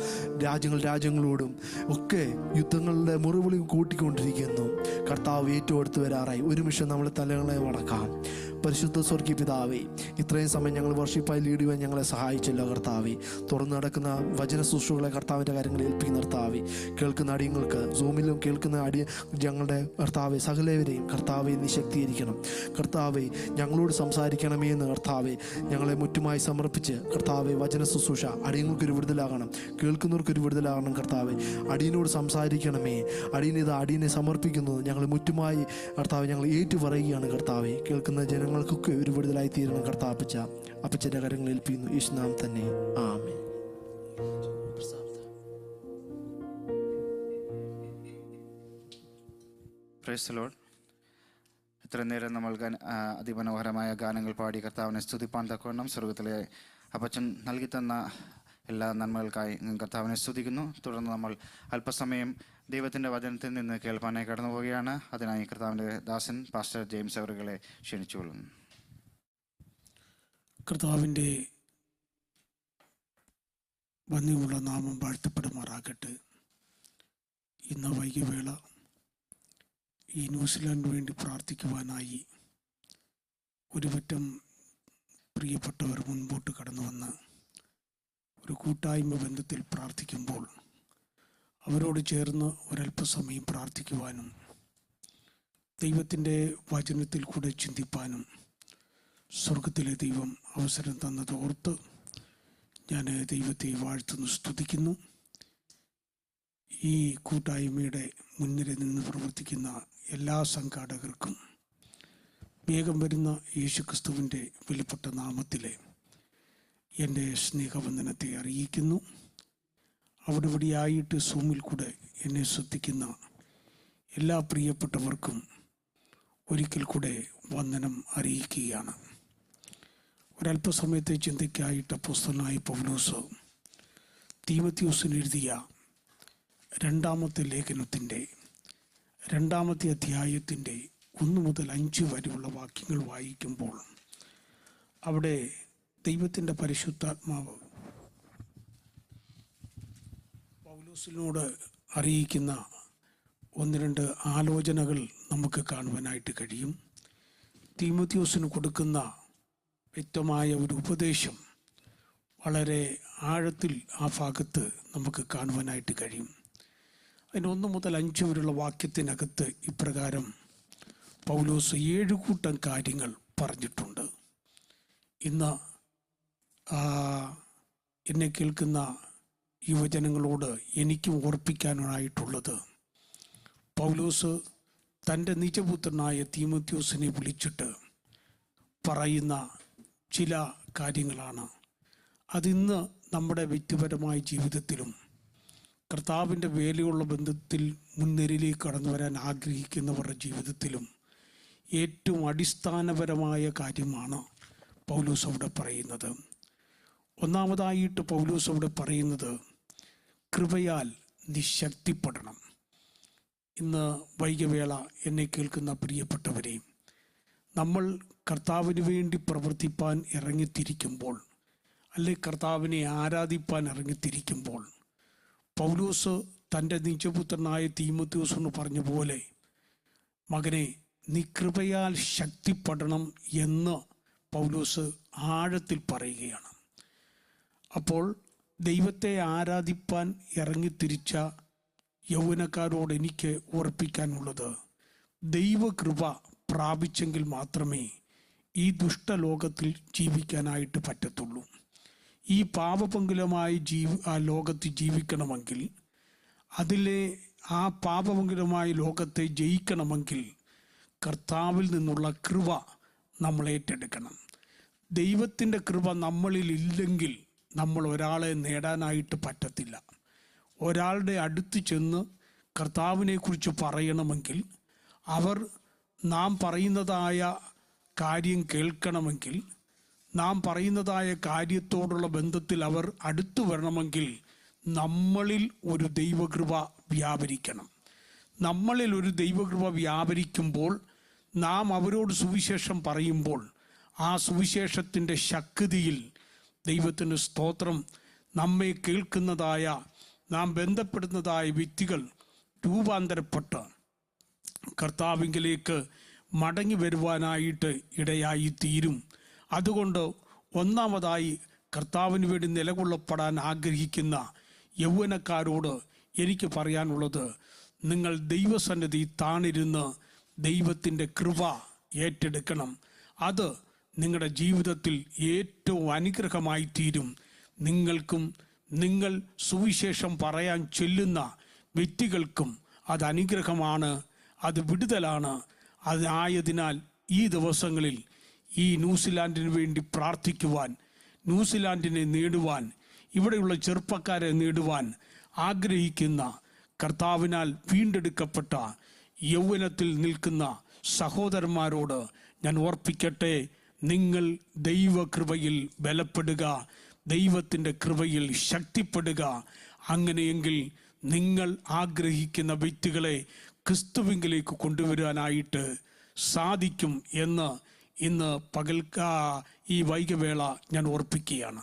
രാജ്യങ്ങളോടും ഒക്കെ യുദ്ധങ്ങളുടെ മുറിവിളി കൂട്ടിക്കൊണ്ടിരിക്കുന്നു. കർത്താവ് ഏറ്റവും അടുത്ത് വരാറായി. ഒരു നിമിഷം നമ്മളെ തലകളെ മടക്കാം. പരിശുദ്ധ സ്വർഗീയ പിതാവേ, ഇത്രയും സമയം ഞങ്ങൾ വർഷിപ്പായി ലീഡ് ചെയ്യാൻ ഞങ്ങളെ സഹായിച്ചല്ലോ കർത്താവേ. തുറന്നു നടക്കുന്ന വചന ശുശ്രൂഷകളെ കർത്താവിൻ്റെ കാര്യങ്ങളിൽ ഏൽപ്പിക്കുന്ന കർത്താവേ, കേൾക്കുന്ന അടിയങ്ങൾക്ക് സൂമിലും കേൾക്കുന്ന ഞങ്ങളുടെ കർത്താവെ സകലവരെയും കർത്താവെ നീ ശക്തീകരിക്കണം. കർത്താവെ ഞങ്ങളോട് സംസാരിക്കണമേ എന്ന് കർത്താവെ ഞങ്ങളെ മുറ്റുമായി സമർപ്പിച്ച് കർത്താവെ വചന ശുശ്രൂഷ അടിയങ്ങൾക്കൊരു വിടുതലാകണം, കേൾക്കുന്നവർക്കൊരു വിടുതലാകണം. കർത്താവെ അടിയനോട് സംസാരിക്കണമേ. അടിയനെ സമർപ്പിക്കുന്നത് ഞങ്ങൾ മുറ്റുമായി കർത്താവെ ഞങ്ങൾ ഏറ്റു പറയുകയാണ്. കർത്താവെ കേൾക്കുന്ന ജനങ്ങൾക്കൊക്കെ ഒരു വിടുതലായി തീരണം. കർത്താവ് അപ്പച്ചൻ്റെ കാര്യങ്ങൾ ഏൽപ്പിക്കുന്നു. യേശുനാമം തന്നെ ആമേൻ. Praise the Lord. ഇത്ര നേരം നമ്മൾ അതിമനോഹരമായ ഗാനങ്ങൾ പാടി കർത്താവിനെ സ്തുതിപ്പാൻ തക്കവണ്ണം സ്വർഗത്തിലെ അപ്പച്ചൻ നൽകി തന്ന എല്ലാ നന്മകൾക്കായി കർത്താവിനെ സ്തുതിക്കുന്നു. തുടർന്ന് നമ്മൾ അല്പസമയം ദൈവത്തിൻ്റെ വചനത്തിൽ നിന്ന് കേൾപ്പാനായി കടന്നു പോവുകയാണ്. അതിനായി കർത്താവിൻ്റെ ദാസൻ പാസ്റ്റർ ജെയിംസ് അവറുകളെ ക്ഷണിച്ചുകൊള്ളുന്നു. കർത്താവിൻ്റെ വന്യമുള്ള നാമം വാഴ്ത്തപ്പെടുമാറാകട്ടെ. ഇന്ന് വൈകിവേള ഈ ന്യൂസിലാൻഡിന് വേണ്ടി പ്രാർത്ഥിക്കുവാനായി ഒരുപറ്റം പ്രിയപ്പെട്ടവർ മുൻപോട്ട് കടന്നു വന്ന് ഒരു കൂട്ടായ്മ ബന്ധത്തിൽ പ്രാർത്ഥിക്കുമ്പോൾ അവരോട് ചേർന്ന് ഒരല്പസമയം പ്രാർത്ഥിക്കുവാനും ദൈവത്തിൻ്റെ വചനത്തിൽ കൂടെ ചിന്തിപ്പാനും സ്വർഗത്തിലെ ദൈവം അവസരം തന്നത് ഓർത്ത് ഞാൻ ദൈവത്തെ വാഴ്ത്തുന്നു, സ്തുതിക്കുന്നു. ഈ കൂട്ടായ്മയുടെ മുൻനിര നിന്ന് പ്രവർത്തിക്കുന്ന എല്ലാ സംഘാടകർക്കും വേഗം വരുന്ന യേശുക്രിസ്തുവിൻ്റെ വിലപ്പെട്ട നാമത്തിലെ എൻ്റെ സ്നേഹവന്ദനത്തെ അറിയിക്കുന്നു. അവിടെ ഇവിടെയായിട്ട് സൂമിൽ കൂടെ എന്നെ ശ്രദ്ധിക്കുന്ന എല്ലാ പ്രിയപ്പെട്ടവർക്കും ഒരിക്കൽ കൂടെ വന്ദനം അറിയിക്കുകയാണ്. ഒരല്പസമയത്തെ ചിന്തയ്ക്കായിട്ട് അപ്പോസ്തലനായ പൗലോസ് തീമോഥെയോസിന് എഴുതിയ 2-ാമത്തെ ലേഖനത്തിൻ്റെ 2-ാമത്തെ അധ്യായത്തിൻ്റെ 1 മുതൽ 5 വരെയുള്ള വാക്യങ്ങൾ വായിക്കുമ്പോൾ അവിടെ ദൈവത്തിൻ്റെ പരിശുദ്ധാത്മാവ് പൗലോസിനോട് അറിയിക്കുന്ന 1-2 ആലോചനകൾ നമുക്ക് കാണുവാനായിട്ട് കഴിയും. തീമോഥെയോസിന് കൊടുക്കുന്ന വ്യക്തമായ ഒരു ഉപദേശം വളരെ ആഴത്തിൽ ആ ഭാഗത്ത് നമുക്ക് കാണുവാനായിട്ട് കഴിയും. അതിന് 1 മുതൽ 5 വരെയുള്ള വാക്യത്തിനകത്ത് ഇപ്രകാരം പൗലോസ് 7 കൂട്ടം കാര്യങ്ങൾ പറഞ്ഞിട്ടുണ്ട്. ഇന്ന് എന്നെ കേൾക്കുന്ന യുവജനങ്ങളോട് എനിക്കും ഓർപ്പിക്കാനായിട്ടുള്ളത്, പൗലോസ് തൻ്റെ നിജപുത്രനായ തീമോഥെയോസിനെ വിളിച്ചിട്ട് പറയുന്ന ചില കാര്യങ്ങളാണ്. അതിന്ന് നമ്മുടെ വ്യക്തിപരമായ ജീവിതത്തിലും കർത്താവിൻ്റെ വേലയുള്ള ബന്ധത്തിൽ മുൻനിരയിലേക്ക് കടന്നു വരാൻ ആഗ്രഹിക്കുന്നവരുടെ ജീവിതത്തിലും ഏറ്റവും അടിസ്ഥാനപരമായ കാര്യമാണ് പൗലോസ് അവിടെ പറയുന്നത്. ഒന്നാമതായിട്ട് പൗലോസ് അവിടെ പറയുന്നത് കൃപയാൽ നീ ശക്തിപ്പെടണം. ഇന്ന് വൈകിവേള എന്നെ കേൾക്കുന്ന പ്രിയപ്പെട്ടവരെ, നമ്മൾ കർത്താവിന് വേണ്ടി പ്രവർത്തിപ്പാൻ ഇറങ്ങിത്തിരിക്കുമ്പോൾ, അല്ലെ കർത്താവിനെ ആരാധിപ്പാൻ ഇറങ്ങിത്തിരിക്കുമ്പോൾ, പൗലോസ് തൻ്റെ നിജപുത്രനായ തീമോഥെയോസിന് പറഞ്ഞ പോലെ, മകനെ നീ കൃപയാൽ ശക്തിപ്പെടണം എന്ന് പൗലോസ് ആഴത്തിൽ പറയുകയാണ്. അപ്പോൾ ദൈവത്തെ ആരാധിപ്പാൻ ഇറങ്ങിത്തിരിച്ച യൗവനക്കാരോട് എനിക്ക് ഓർപ്പിക്കാനുള്ളത്, ദൈവകൃപ പ്രാപിച്ചെങ്കിൽ മാത്രമേ ഈ ദുഷ്ടലോകത്തിൽ ജീവിക്കാനായിട്ട് പറ്റത്തുള്ളൂ. ഈ പാപപങ്കുലമായ ലോകത്ത് ജീവിക്കണമെങ്കിൽ, ആ പാപപങ്കുലമായ ലോകത്തെ ജയിക്കണമെങ്കിൽ കർത്താവിൽ നിന്നുള്ള കൃപ നമ്മൾ ഏറ്റെടുക്കണം. ദൈവത്തിൻ്റെ കൃപ നമ്മളിൽ ഇല്ലെങ്കിൽ നമ്മൾ ഒരാളെ നേടാനായിട്ട് പറ്റത്തില്ല. ഒരാളുടെ അടുത്ത് ചെന്ന് കർത്താവിനെക്കുറിച്ച് പറയണമെങ്കിൽ, അവർ നാം പറയുന്നതായ കാര്യം കേൾക്കണമെങ്കിൽ, നാം പറയുന്നതായ കാര്യത്തോടുള്ള ബന്ധത്തിൽ അവർ അടുത്തു വരണമെങ്കിൽ നമ്മളിൽ ഒരു ദൈവകൃപ വ്യാപരിക്കണം. നമ്മളിൽ ഒരു ദൈവകൃപ വ്യാപരിക്കുമ്പോൾ നാം അവരോട് സുവിശേഷം പറയുമ്പോൾ ആ സുവിശേഷത്തിൻ്റെ ശക്തിയിൽ ദൈവത്തിന് സ്തോത്രം നമ്മെ കേൾക്കുന്നതായ നാം ബന്ധപ്പെടുന്നതായ വ്യക്തികൾ രൂപാന്തരപ്പെട്ട് കർത്താവിങ്കിലേക്ക് മടങ്ങി വരുവാനായിട്ട് ഇടയായി തീരും. അതുകൊണ്ട് ഒന്നാമതായി കർത്താവിന് വേണ്ടി നിലകൊള്ളപ്പെടാൻ ആഗ്രഹിക്കുന്ന യൗവനക്കാരോട് എനിക്ക് പറയാനുള്ളത്, നിങ്ങൾ ദൈവസന്നിധി താണിരുന്ന് ദൈവത്തിൻ്റെ കൃപ ഏറ്റെടുക്കണം. അത് നിങ്ങളുടെ ജീവിതത്തിൽ ഏറ്റവും അനുഗ്രഹമായി തീരും. നിങ്ങൾക്കും നിങ്ങൾ സുവിശേഷം പറയാൻ ചെല്ലുന്ന വ്യക്തികൾക്കും അത് അനുഗ്രഹമാണ്, അത് വിടുതലാണ്. അതായതിനാൽ ഈ ദിവസങ്ങളിൽ ഈ ന്യൂസിലാൻഡിന് വേണ്ടി പ്രാർത്ഥിക്കുവാൻ, ന്യൂസിലാൻഡിനെ നേടുവാൻ, ഇവിടെയുള്ള ചെറുപ്പക്കാരെ നേടുവാൻ ആഗ്രഹിക്കുന്ന കർത്താവിനാൽ വീണ്ടെടുക്കപ്പെട്ട യൗവനത്തിൽ നിൽക്കുന്ന സഹോദരന്മാരോട് ഞാൻ ഓർപ്പിക്കട്ടെ, നിങ്ങൾ ദൈവകൃപയിൽ ബലപ്പെടുക, ദൈവത്തിൻ്റെ കൃപയിൽ ശക്തിപ്പെടുക. അങ്ങനെയെങ്കിൽ നിങ്ങൾ ആഗ്രഹിക്കുന്ന വ്യക്തികളെ ക്രിസ്തുവിങ്കിലേക്ക് കൊണ്ടുവരാനായിട്ട് സാധിക്കും എന്ന് ഇന്ന് ഈ വൈകവേള ഞാൻ ഓർപ്പിക്കുകയാണ്.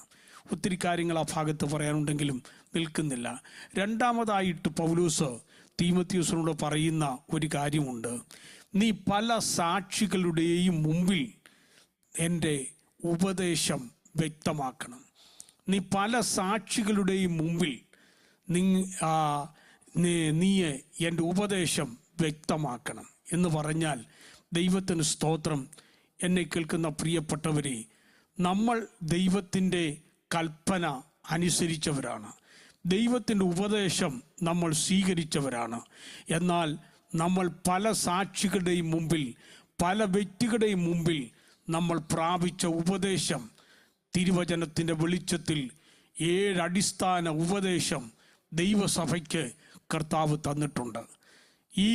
ഒത്തിരി കാര്യങ്ങൾ ആ ഭാഗത്ത് പറയാനുണ്ടെങ്കിലും നിൽക്കുന്നില്ല. രണ്ടാമതായിട്ട് പൗലോസ് തീമോഥെയോസിനോട് പറയുന്ന ഒരു കാര്യമുണ്ട്. നീ പല സാക്ഷികളുടെയും മുമ്പിൽ എൻ്റെ ഉപദേശം വ്യക്തമാക്കണം. നീ പല സാക്ഷികളുടെയും മുമ്പിൽ നീ എൻ്റെ ഉപദേശം വ്യക്തമാക്കണം എന്ന് പറഞ്ഞാൽ, ദൈവത്തിന് സ്തോത്രം. എന്നെ കേൾക്കുന്ന പ്രിയപ്പെട്ടവരെ, നമ്മൾ ദൈവത്തിൻ്റെ കൽപ്പന അനുസരിച്ചവരാണ്, ദൈവത്തിൻ്റെ ഉപദേശം നമ്മൾ സ്വീകരിച്ചവരാണ്. എന്നാൽ നമ്മൾ പല സാക്ഷികളുടെയും മുമ്പിൽ, പല വ്യക്തികളുടെയും മുമ്പിൽ നമ്മൾ പ്രാപിച്ച ഉപദേശം, തിരുവചനത്തിൻ്റെ വെളിച്ചത്തിൽ 7 അടിസ്ഥാന ഉപദേശം ദൈവസഭയ്ക്ക് കർത്താവ് തന്നിട്ടുണ്ട്. ഈ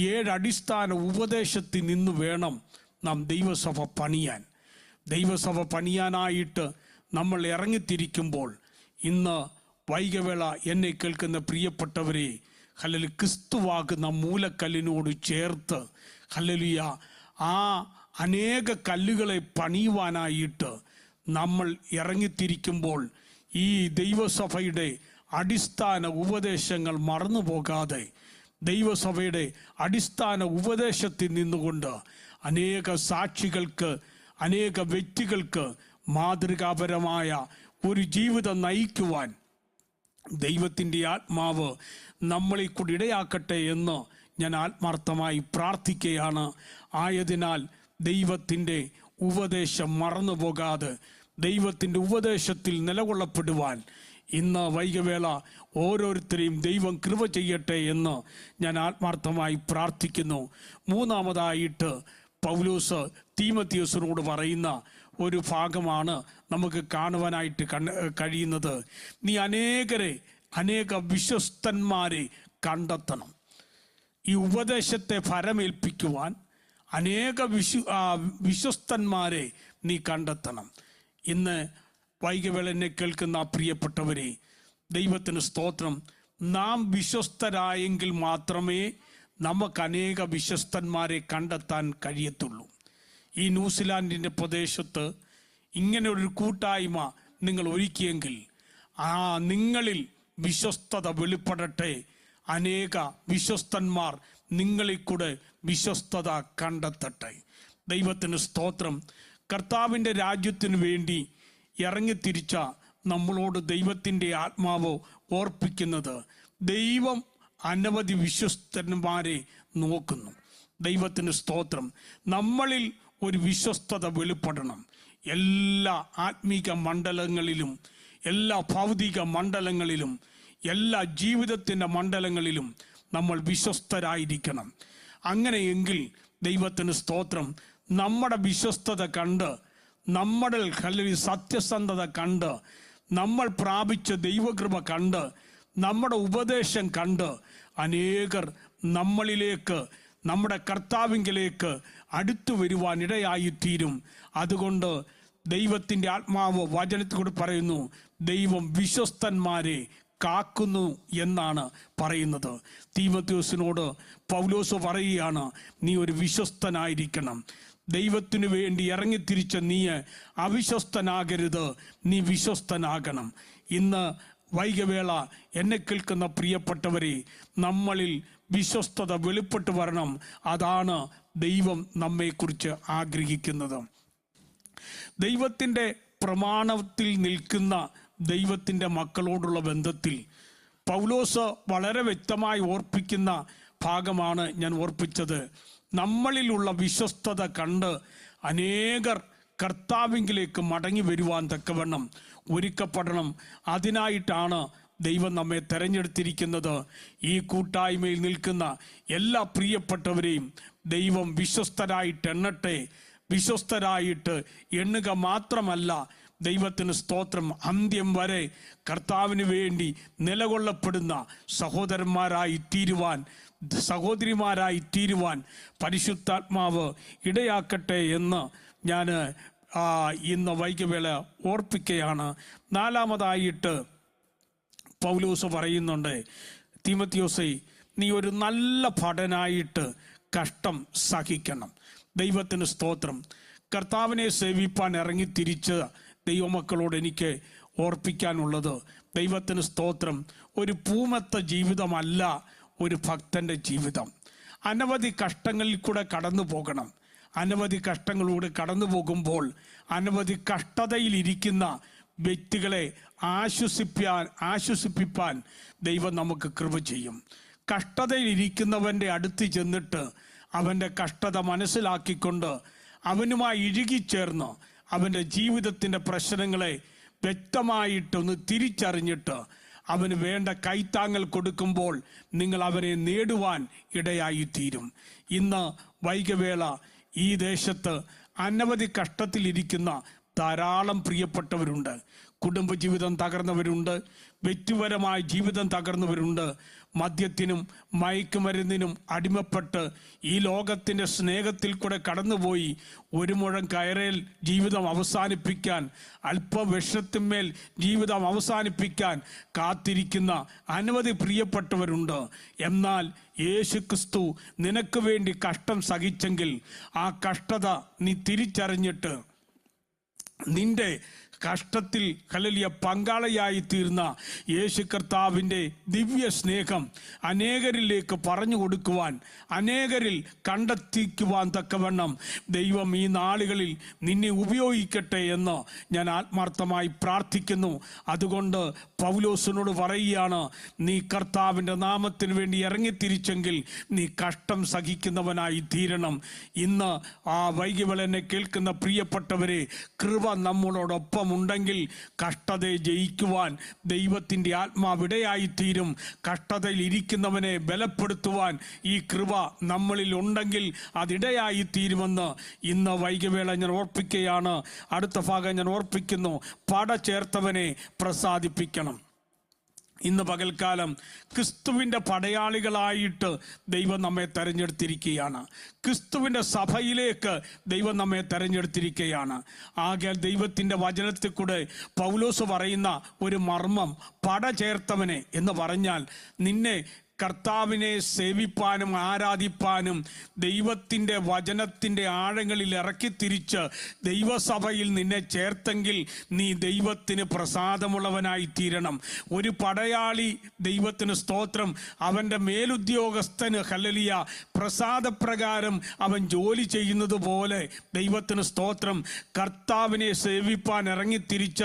7 അടിസ്ഥാന ഉപദേശത്തിൽ നിന്ന് വേണം നാം ദൈവസഭ പണിയാൻ. ദൈവസഭ പണിയാനായിട്ട് നമ്മൾ ഇറങ്ങിത്തിരിക്കുമ്പോൾ, ഇന്ന് വൈകവേള എന്നെ കേൾക്കുന്ന പ്രിയപ്പെട്ടവരെ, ഹല്ലേലൂയ, ക്രിസ്തുവാകുന്ന മൂലക്കല്ലിനോട് ചേർത്ത് ഹല്ലേലൂയ ആ അനേക കല്ലുകളെ പണിയുവാനായിട്ട് നമ്മൾ ഇറങ്ങിത്തിരിക്കുമ്പോൾ, ഈ ദൈവസഭയുടെ അടിസ്ഥാന ഉപദേശങ്ങൾ മറന്നു പോകാതെ, ദൈവസഭയുടെ അടിസ്ഥാന ഉപദേശത്തിൽ നിന്നുകൊണ്ട് അനേക സാക്ഷികൾക്ക്, അനേക വ്യക്തികൾക്ക് മാതൃകാപരമായ ഒരു ജീവിതം നയിക്കുവാൻ ദൈവത്തിൻ്റെ ആത്മാവ് നമ്മളെ കൂടി ഇടയാക്കട്ടെ എന്ന് ഞാൻ ആത്മാർത്ഥമായി പ്രാർത്ഥിക്കുകയാണ്. ആയതിനാൽ ദൈവത്തിൻ്റെ ഉപദേശം മറന്നു പോകാതെ, ദൈവത്തിൻ്റെ ഉപദേശത്തിൽ നിലകൊള്ളപ്പെടുവാൻ ഇന്ന് വൈകവേള ഓരോരുത്തരെയും ദൈവം കൃപ ചെയ്യട്ടെ എന്ന് ഞാൻ ആത്മാർത്ഥമായി പ്രാർത്ഥിക്കുന്നു. മൂന്നാമതായിട്ട് പൗലോസ് തീമോഥെയോസിനോട് പറയുന്ന ഒരു ഭാഗമാണ് നമുക്ക് കാണുവാനായിട്ട് കഴിയുന്നത്. നീ അനേക വിശ്വസ്തന്മാരെ കണ്ടെത്തണം. ഈ ഉപദേശത്തെ ഫലമേൽപ്പിക്കുവാൻ അനേക വിശ്വസ്തന്മാരെ നീ കണ്ടെത്തണം. ഇന്ന് വൈകവേള എന്നെ കേൾക്കുന്ന പ്രിയപ്പെട്ടവരെ, ദൈവത്തിന് സ്തോത്രം. നാം വിശ്വസ്തരായെങ്കിൽ മാത്രമേ നമുക്ക് അനേക വിശ്വസ്തന്മാരെ കണ്ടെത്താൻ കഴിയത്തുള്ളൂ. ഈ ന്യൂസിലാൻഡിൻ്റെ പ്രദേശത്ത് ഇങ്ങനെ ഒരു കൂട്ടായ്മ നിങ്ങൾ ഒരുക്കിയെങ്കിൽ നിങ്ങളിൽ വിശ്വസ്തത വെളിപ്പെടട്ടെ. അനേക വിശ്വസ്തന്മാർ നിങ്ങളിൽ കൂടെ വിശ്വസ്തത കണ്ടെത്തട്ടെ. ദൈവത്തിന് സ്തോത്രം. കർത്താവിൻ്റെ രാജ്യത്തിന് വേണ്ടി ഇറങ്ങിത്തിരിച്ച നമ്മളോട് ദൈവത്തിൻ്റെ ആത്മാവ് ഓർപ്പിക്കുന്നത്, ദൈവം അനവധി വിശ്വസ്തന്മാരെ നോക്കുന്നു. ദൈവത്തിന് സ്തോത്രം. നമ്മളിൽ ഒരു വിശ്വസ്തത വെളിപ്പെടണം. എല്ലാ ആത്മീക മണ്ഡലങ്ങളിലും, എല്ലാ ഭൗതിക മണ്ഡലങ്ങളിലും, എല്ലാ ജീവിതത്തിൻ്റെ മണ്ഡലങ്ങളിലും നമ്മൾ വിശ്വസ്തരായിരിക്കണം. അങ്ങനെയെങ്കിൽ ദൈവത്തിന് സ്തോത്രം, നമ്മുടെ വിശ്വസ്തത കണ്ട്, നമ്മുടെ സത്യസന്ധത കണ്ട്, നമ്മൾ പ്രാപിച്ച ദൈവകൃപ കണ്ട്, നമ്മുടെ ഉപദേശം കണ്ട് അനേകർ നമ്മളിലേക്ക്, നമ്മുടെ കർത്താവിങ്കിലേക്ക് അടുത്തു വരുവാൻ ഇടയായിത്തീരും. അതുകൊണ്ട് ദൈവത്തിൻ്റെ ആത്മാവ് വചനത്തിൽ കൂടി പറയുന്നു, ദൈവം വിശ്വസ്തന്മാരെ കാക്കുന്നു എന്നാണ് പറയുന്നത്. തീമോഥെയോസിനോട് പൗലോസ് പറയുകയാണ്, നീ ഒരു വിശ്വസ്തനായിരിക്കണം. ദൈവത്തിനു വേണ്ടി ഇറങ്ങിത്തിരിച്ച നീ അവിശ്വസ്തനാകരുത്, നീ വിശ്വസ്തനാകണം. ഇന്ന് വൈകവേള എന്നെ കേൾക്കുന്ന പ്രിയപ്പെട്ടവരെ, നമ്മളിൽ വിശ്വസ്തത വെളിപ്പെട്ടു വരണം. അതാണ് ദൈവം നമ്മെക്കുറിച്ച് ആഗ്രഹിക്കുന്നത്. ദൈവത്തിൻ്റെ പ്രമാണത്തിൽ നിൽക്കുന്ന ദൈവത്തിൻ്റെ മക്കളോടുള്ള ബന്ധത്തിൽ പൗലോസ് വളരെ വ്യക്തമായി ഓർപ്പിക്കുന്ന ഭാഗമാണ് ഞാൻ ഓർപ്പിച്ചത്. നമ്മളിലുള്ള വിശ്വസ്തത കണ്ട് അനേകർ കർത്താവിങ്കിലേക്ക് മടങ്ങി വരുവാൻ തക്കവണ്ണം ഒരുക്കപ്പെടണം. അതിനായിട്ടാണ് ദൈവം നമ്മെ തെരഞ്ഞെടുത്തിരിക്കുന്നത്. ഈ കൂട്ടായ്മയിൽ നിൽക്കുന്ന എല്ലാ പ്രിയപ്പെട്ടവരെയും ദൈവം വിശ്വസ്തരായിട്ട് എണ്ണട്ടെ. വിശ്വസ്തരായിട്ട് എണ്ണുക മാത്രമല്ല, ദൈവത്തിന് സ്തോത്രം, അന്ത്യം വരെ കർത്താവിന് വേണ്ടി നിലകൊള്ളപ്പെടുന്ന സഹോദരന്മാരായി തീരുവാൻ, സഹോദരിമാരായി തീരുവാൻ പരിശുദ്ധാത്മാവ് ഇടയാക്കട്ടെ എന്ന് ഞാൻ ഇന്ന് വൈകവേള ഓർപ്പിക്കുകയാണ്. നാലാമതായിട്ട് പൗലോസ് പറയുന്നുണ്ട്, തീമോഥെയോസേ, നീ ഒരു നല്ല ഭടനായിട്ട് കഷ്ടം സഹിക്കണം. ദൈവത്തിന് സ്തോത്രം. കർത്താവിനെ സേവിപ്പാൻ ഇറങ്ങിത്തിരിച്ച ദൈവമക്കളോട് എനിക്ക് ഓർപ്പിക്കാനുള്ളത്, ദൈവത്തിന് സ്തോത്രം, ഒരു പൂമത്ത ജീവിതമല്ല ഒരു ഭക്തൻ്റെ ജീവിതം. അനവധി കഷ്ടങ്ങളിൽ കൂടെ കടന്നു പോകണം. അനവധി കഷ്ടങ്ങളിലൂടെ കടന്നു പോകുമ്പോൾ അനവധി കഷ്ടതയിലിരിക്കുന്ന വ്യക്തികളെ ആശ്വസിപ്പിപ്പാൻ ദൈവം നമുക്ക് കൃപ ചെയ്യും. കഷ്ടതയിലിരിക്കുന്നവൻ്റെ അടുത്ത് ചെന്നിട്ട് അവൻ്റെ കഷ്ടത മനസ്സിലാക്കിക്കൊണ്ട് അവനുമായി ഇഴുകിച്ചേർന്ന് അവൻ്റെ ജീവിതത്തിൻ്റെ പ്രശ്നങ്ങളെ വ്യക്തമായിട്ടൊന്ന് തിരിച്ചറിഞ്ഞിട്ട് അവന് വേണ്ട കൈത്താങ്ങൽ കൊടുക്കുമ്പോൾ നിങ്ങൾ അവനെ നേടുവാൻ ഇടയായിത്തീരും. ഇന്ന് വൈകവേള ഈ ദേശത്ത് അനവധി കഷ്ടത്തിലിരിക്കുന്ന ധാരാളം പ്രിയപ്പെട്ടവരുണ്ട്. കുടുംബജീവിതം തകർന്നവരുണ്ട്, വ്യക്തിപരമായ ജീവിതം തകർന്നവരുണ്ട്, മദ്യത്തിനും മയക്കുമരുന്നിനും അടിമപ്പെട്ട് ഈ ലോകത്തിൻ്റെ സ്നേഹത്തിൽ കൂടെ കടന്നുപോയി ഒരു മുഴം കയറേൽ ജീവിതം അവസാനിപ്പിക്കാൻ, അല്പവിഷത്തിന്മേൽ ജീവിതം അവസാനിപ്പിക്കാൻ കാത്തിരിക്കുന്ന അനവധി പ്രിയപ്പെട്ടവരുണ്ട്. എന്നാൽ യേശുക്രിസ്തു നിനക്ക് വേണ്ടി കഷ്ടം സഹിച്ചെങ്കിൽ ആ കഷ്ടത നീ തിരിച്ചറിഞ്ഞിട്ട് നിന്റെ കഷ്ടത്തിൽ ഹല്ലേലൂയ പങ്കാളിയായി തീർന്ന യേശു കർത്താവിൻ്റെ ദിവ്യ സ്നേഹം അനേകരിലേക്ക് പറഞ്ഞു കൊടുക്കുവാൻ, അനേകരിൽ കണ്ടെത്തിക്കുവാൻ തക്കവണ്ണം ദൈവം ഈ നാളുകളിൽ നിന്നെ ഉപയോഗിക്കട്ടെ എന്ന് ഞാൻ ആത്മാർത്ഥമായി പ്രാർത്ഥിക്കുന്നു. അതുകൊണ്ട് പൗലോസിനോട് പറയുകയാണ്, നീ കർത്താവിൻ്റെ നാമത്തിന് വേണ്ടി ഇറങ്ങിത്തിരിച്ചെങ്കിൽ നീ കഷ്ടം സഹിക്കുന്നവനായി തീരണം. ഇന്ന് വൈകിവേള എന്നെ കേൾക്കുന്ന പ്രിയപ്പെട്ടവരെ, കൃപ നമ്മളോടൊപ്പം ഉണ്ടെങ്കിൽ കഷ്ടതയെ ജയിക്കുവാൻ ദൈവത്തിൻ്റെ ആത്മാവിടയായിത്തീരും. കഷ്ടതയിൽ ഇരിക്കുന്നവനെ ബലപ്പെടുത്തുവാൻ ഈ കൃപ നമ്മളിൽ ഉണ്ടെങ്കിൽ അതിടയായിത്തീരുമെന്ന് ഇന്ന് വൈകവേള ഞാൻ ഓർപ്പിക്കുകയാണ്. അടുത്ത ഭാഗം ഞാൻ ഓർപ്പിക്കുന്നു, പട ചേർത്തവനെ പ്രസാദിപ്പിക്കണം. ഇന്ന് പകൽക്കാലം ക്രിസ്തുവിൻ്റെ പടയാളികളായിട്ട് ദൈവം നമ്മെ തെരഞ്ഞെടുത്തിരിക്കുകയാണ്. ക്രിസ്തുവിൻ്റെ സഭയിലേക്ക് ദൈവം നമ്മെ തെരഞ്ഞെടുത്തിരിക്കുകയാണ്. ആകയാൽ ദൈവത്തിൻ്റെ വചനത്തിൽ കൂടെ പൗലോസ് പറയുന്ന ഒരു മർമ്മം, പട ചേർത്തവനെ എന്ന് പറഞ്ഞാൽ നിന്നെ കർത്താവിനെ സേവിപ്പാനും ആരാധിപ്പാനും ദൈവത്തിൻ്റെ വചനത്തിൻ്റെ ആഴങ്ങളിൽ ഇറക്കിത്തിരിച്ച് ദൈവസഭയിൽ നിന്നെ ചേർത്തെങ്കിൽ നീ ദൈവത്തിന് പ്രസാദമുള്ളവനായി തീരണം. ഒരു പടയാളി, ദൈവത്തിന് സ്തോത്രം, അവൻ്റെ മേലുദ്യോഗസ്ഥന് ഹല്ലേലൂയ പ്രസാദപ്രകാരം അവൻ ജോലി ചെയ്യുന്നത് പോലെ ദൈവത്തിന് സ്തോത്രം, കർത്താവിനെ സേവിപ്പാൻ ഇറങ്ങിത്തിരിച്ച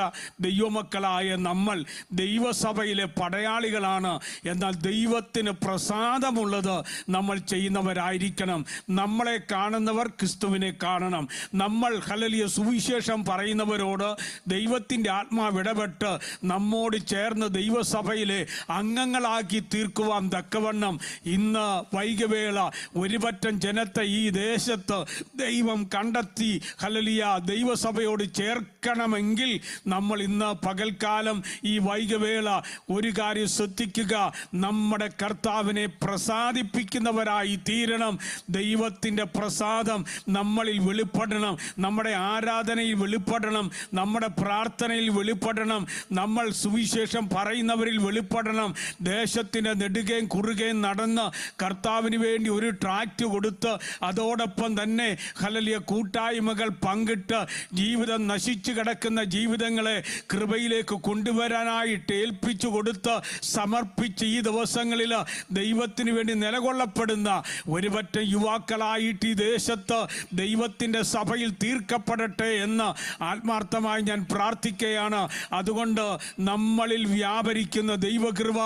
ദൈവമക്കളായ നമ്മൾ ദൈവസഭയിലെ പടയാളികളാണ്. എന്നാൽ ദൈവത്തിന് പ്രസാദമുള്ളത് നമ്മൾ ചെയ്യുന്നവരായിരിക്കണം. നമ്മളെ കാണുന്നവർ ക്രിസ്തുവിനെ കാണണം. നമ്മൾ ഹല്ലേലൂയ സുവിശേഷം പറയുന്നവരോട് ദൈവത്തിൻ്റെ ആത്മാവ് ഇടപെട്ട് നമ്മോട് ചേർന്ന് ദൈവസഭയിലെ അംഗങ്ങളാക്കി തീർക്കുവാൻ തക്കവണ്ണം ഇന്ന് വൈകവേള ഒരുപറ്റം ജനത്തെ ഈ ദേശത്ത് ദൈവം കണ്ടെത്തി ഹല്ലേലൂയ ദൈവസഭയോട് ചേർക്കാൻ നിൽക്കണമെങ്കിൽ നമ്മൾ ഇന്ന് പകൽക്കാലം ഈ വൈകവേള ഒരു കാര്യം ശ്രദ്ധിക്കുക, നമ്മുടെ കർത്താവിനെ പ്രസാദിപ്പിക്കുന്നവരായി തീരണം. ദൈവത്തിൻ്റെ പ്രസാദം നമ്മളിൽ വെളിപ്പെടണം, നമ്മുടെ ആരാധനയിൽ വെളിപ്പെടണം, നമ്മുടെ പ്രാർത്ഥനയിൽ വെളിപ്പെടണം, നമ്മൾ സുവിശേഷം പറയുന്നവരിൽ വെളിപ്പെടണം. ദേശത്തിൻ്റെ നെടുകയും കുറുകയും നടന്ന് കർത്താവിന് വേണ്ടി ഒരു ട്രാക്റ്റ് കൊടുത്ത് അതോടൊപ്പം തന്നെ ഹല്ലേലൂയ കൂട്ടായ്മകൾ പങ്കിട്ട് ജീവിതം നശിച്ചു കിടക്കുന്ന ജീവിതങ്ങളെ കൃപയിലേക്ക് കൊണ്ടുവരാനായിട്ട് ഏൽപ്പിച്ചു കൊടുത്ത് സമർപ്പിച്ച് ഈ ദിവസങ്ങളിൽ ദൈവത്തിന് വേണ്ടി നിലകൊള്ളപ്പെടുന്ന ഒരുപറ്റം യുവാക്കളായിട്ട് ഈ ദേശത്ത് ദൈവത്തിൻ്റെ സഭയിൽ തീർക്കപ്പെടട്ടെ എന്ന് ആത്മാർത്ഥമായി ഞാൻ പ്രാർത്ഥിക്കുകയാണ്. അതുകൊണ്ട് നമ്മളിൽ വ്യാപരിക്കുന്ന ദൈവകൃപ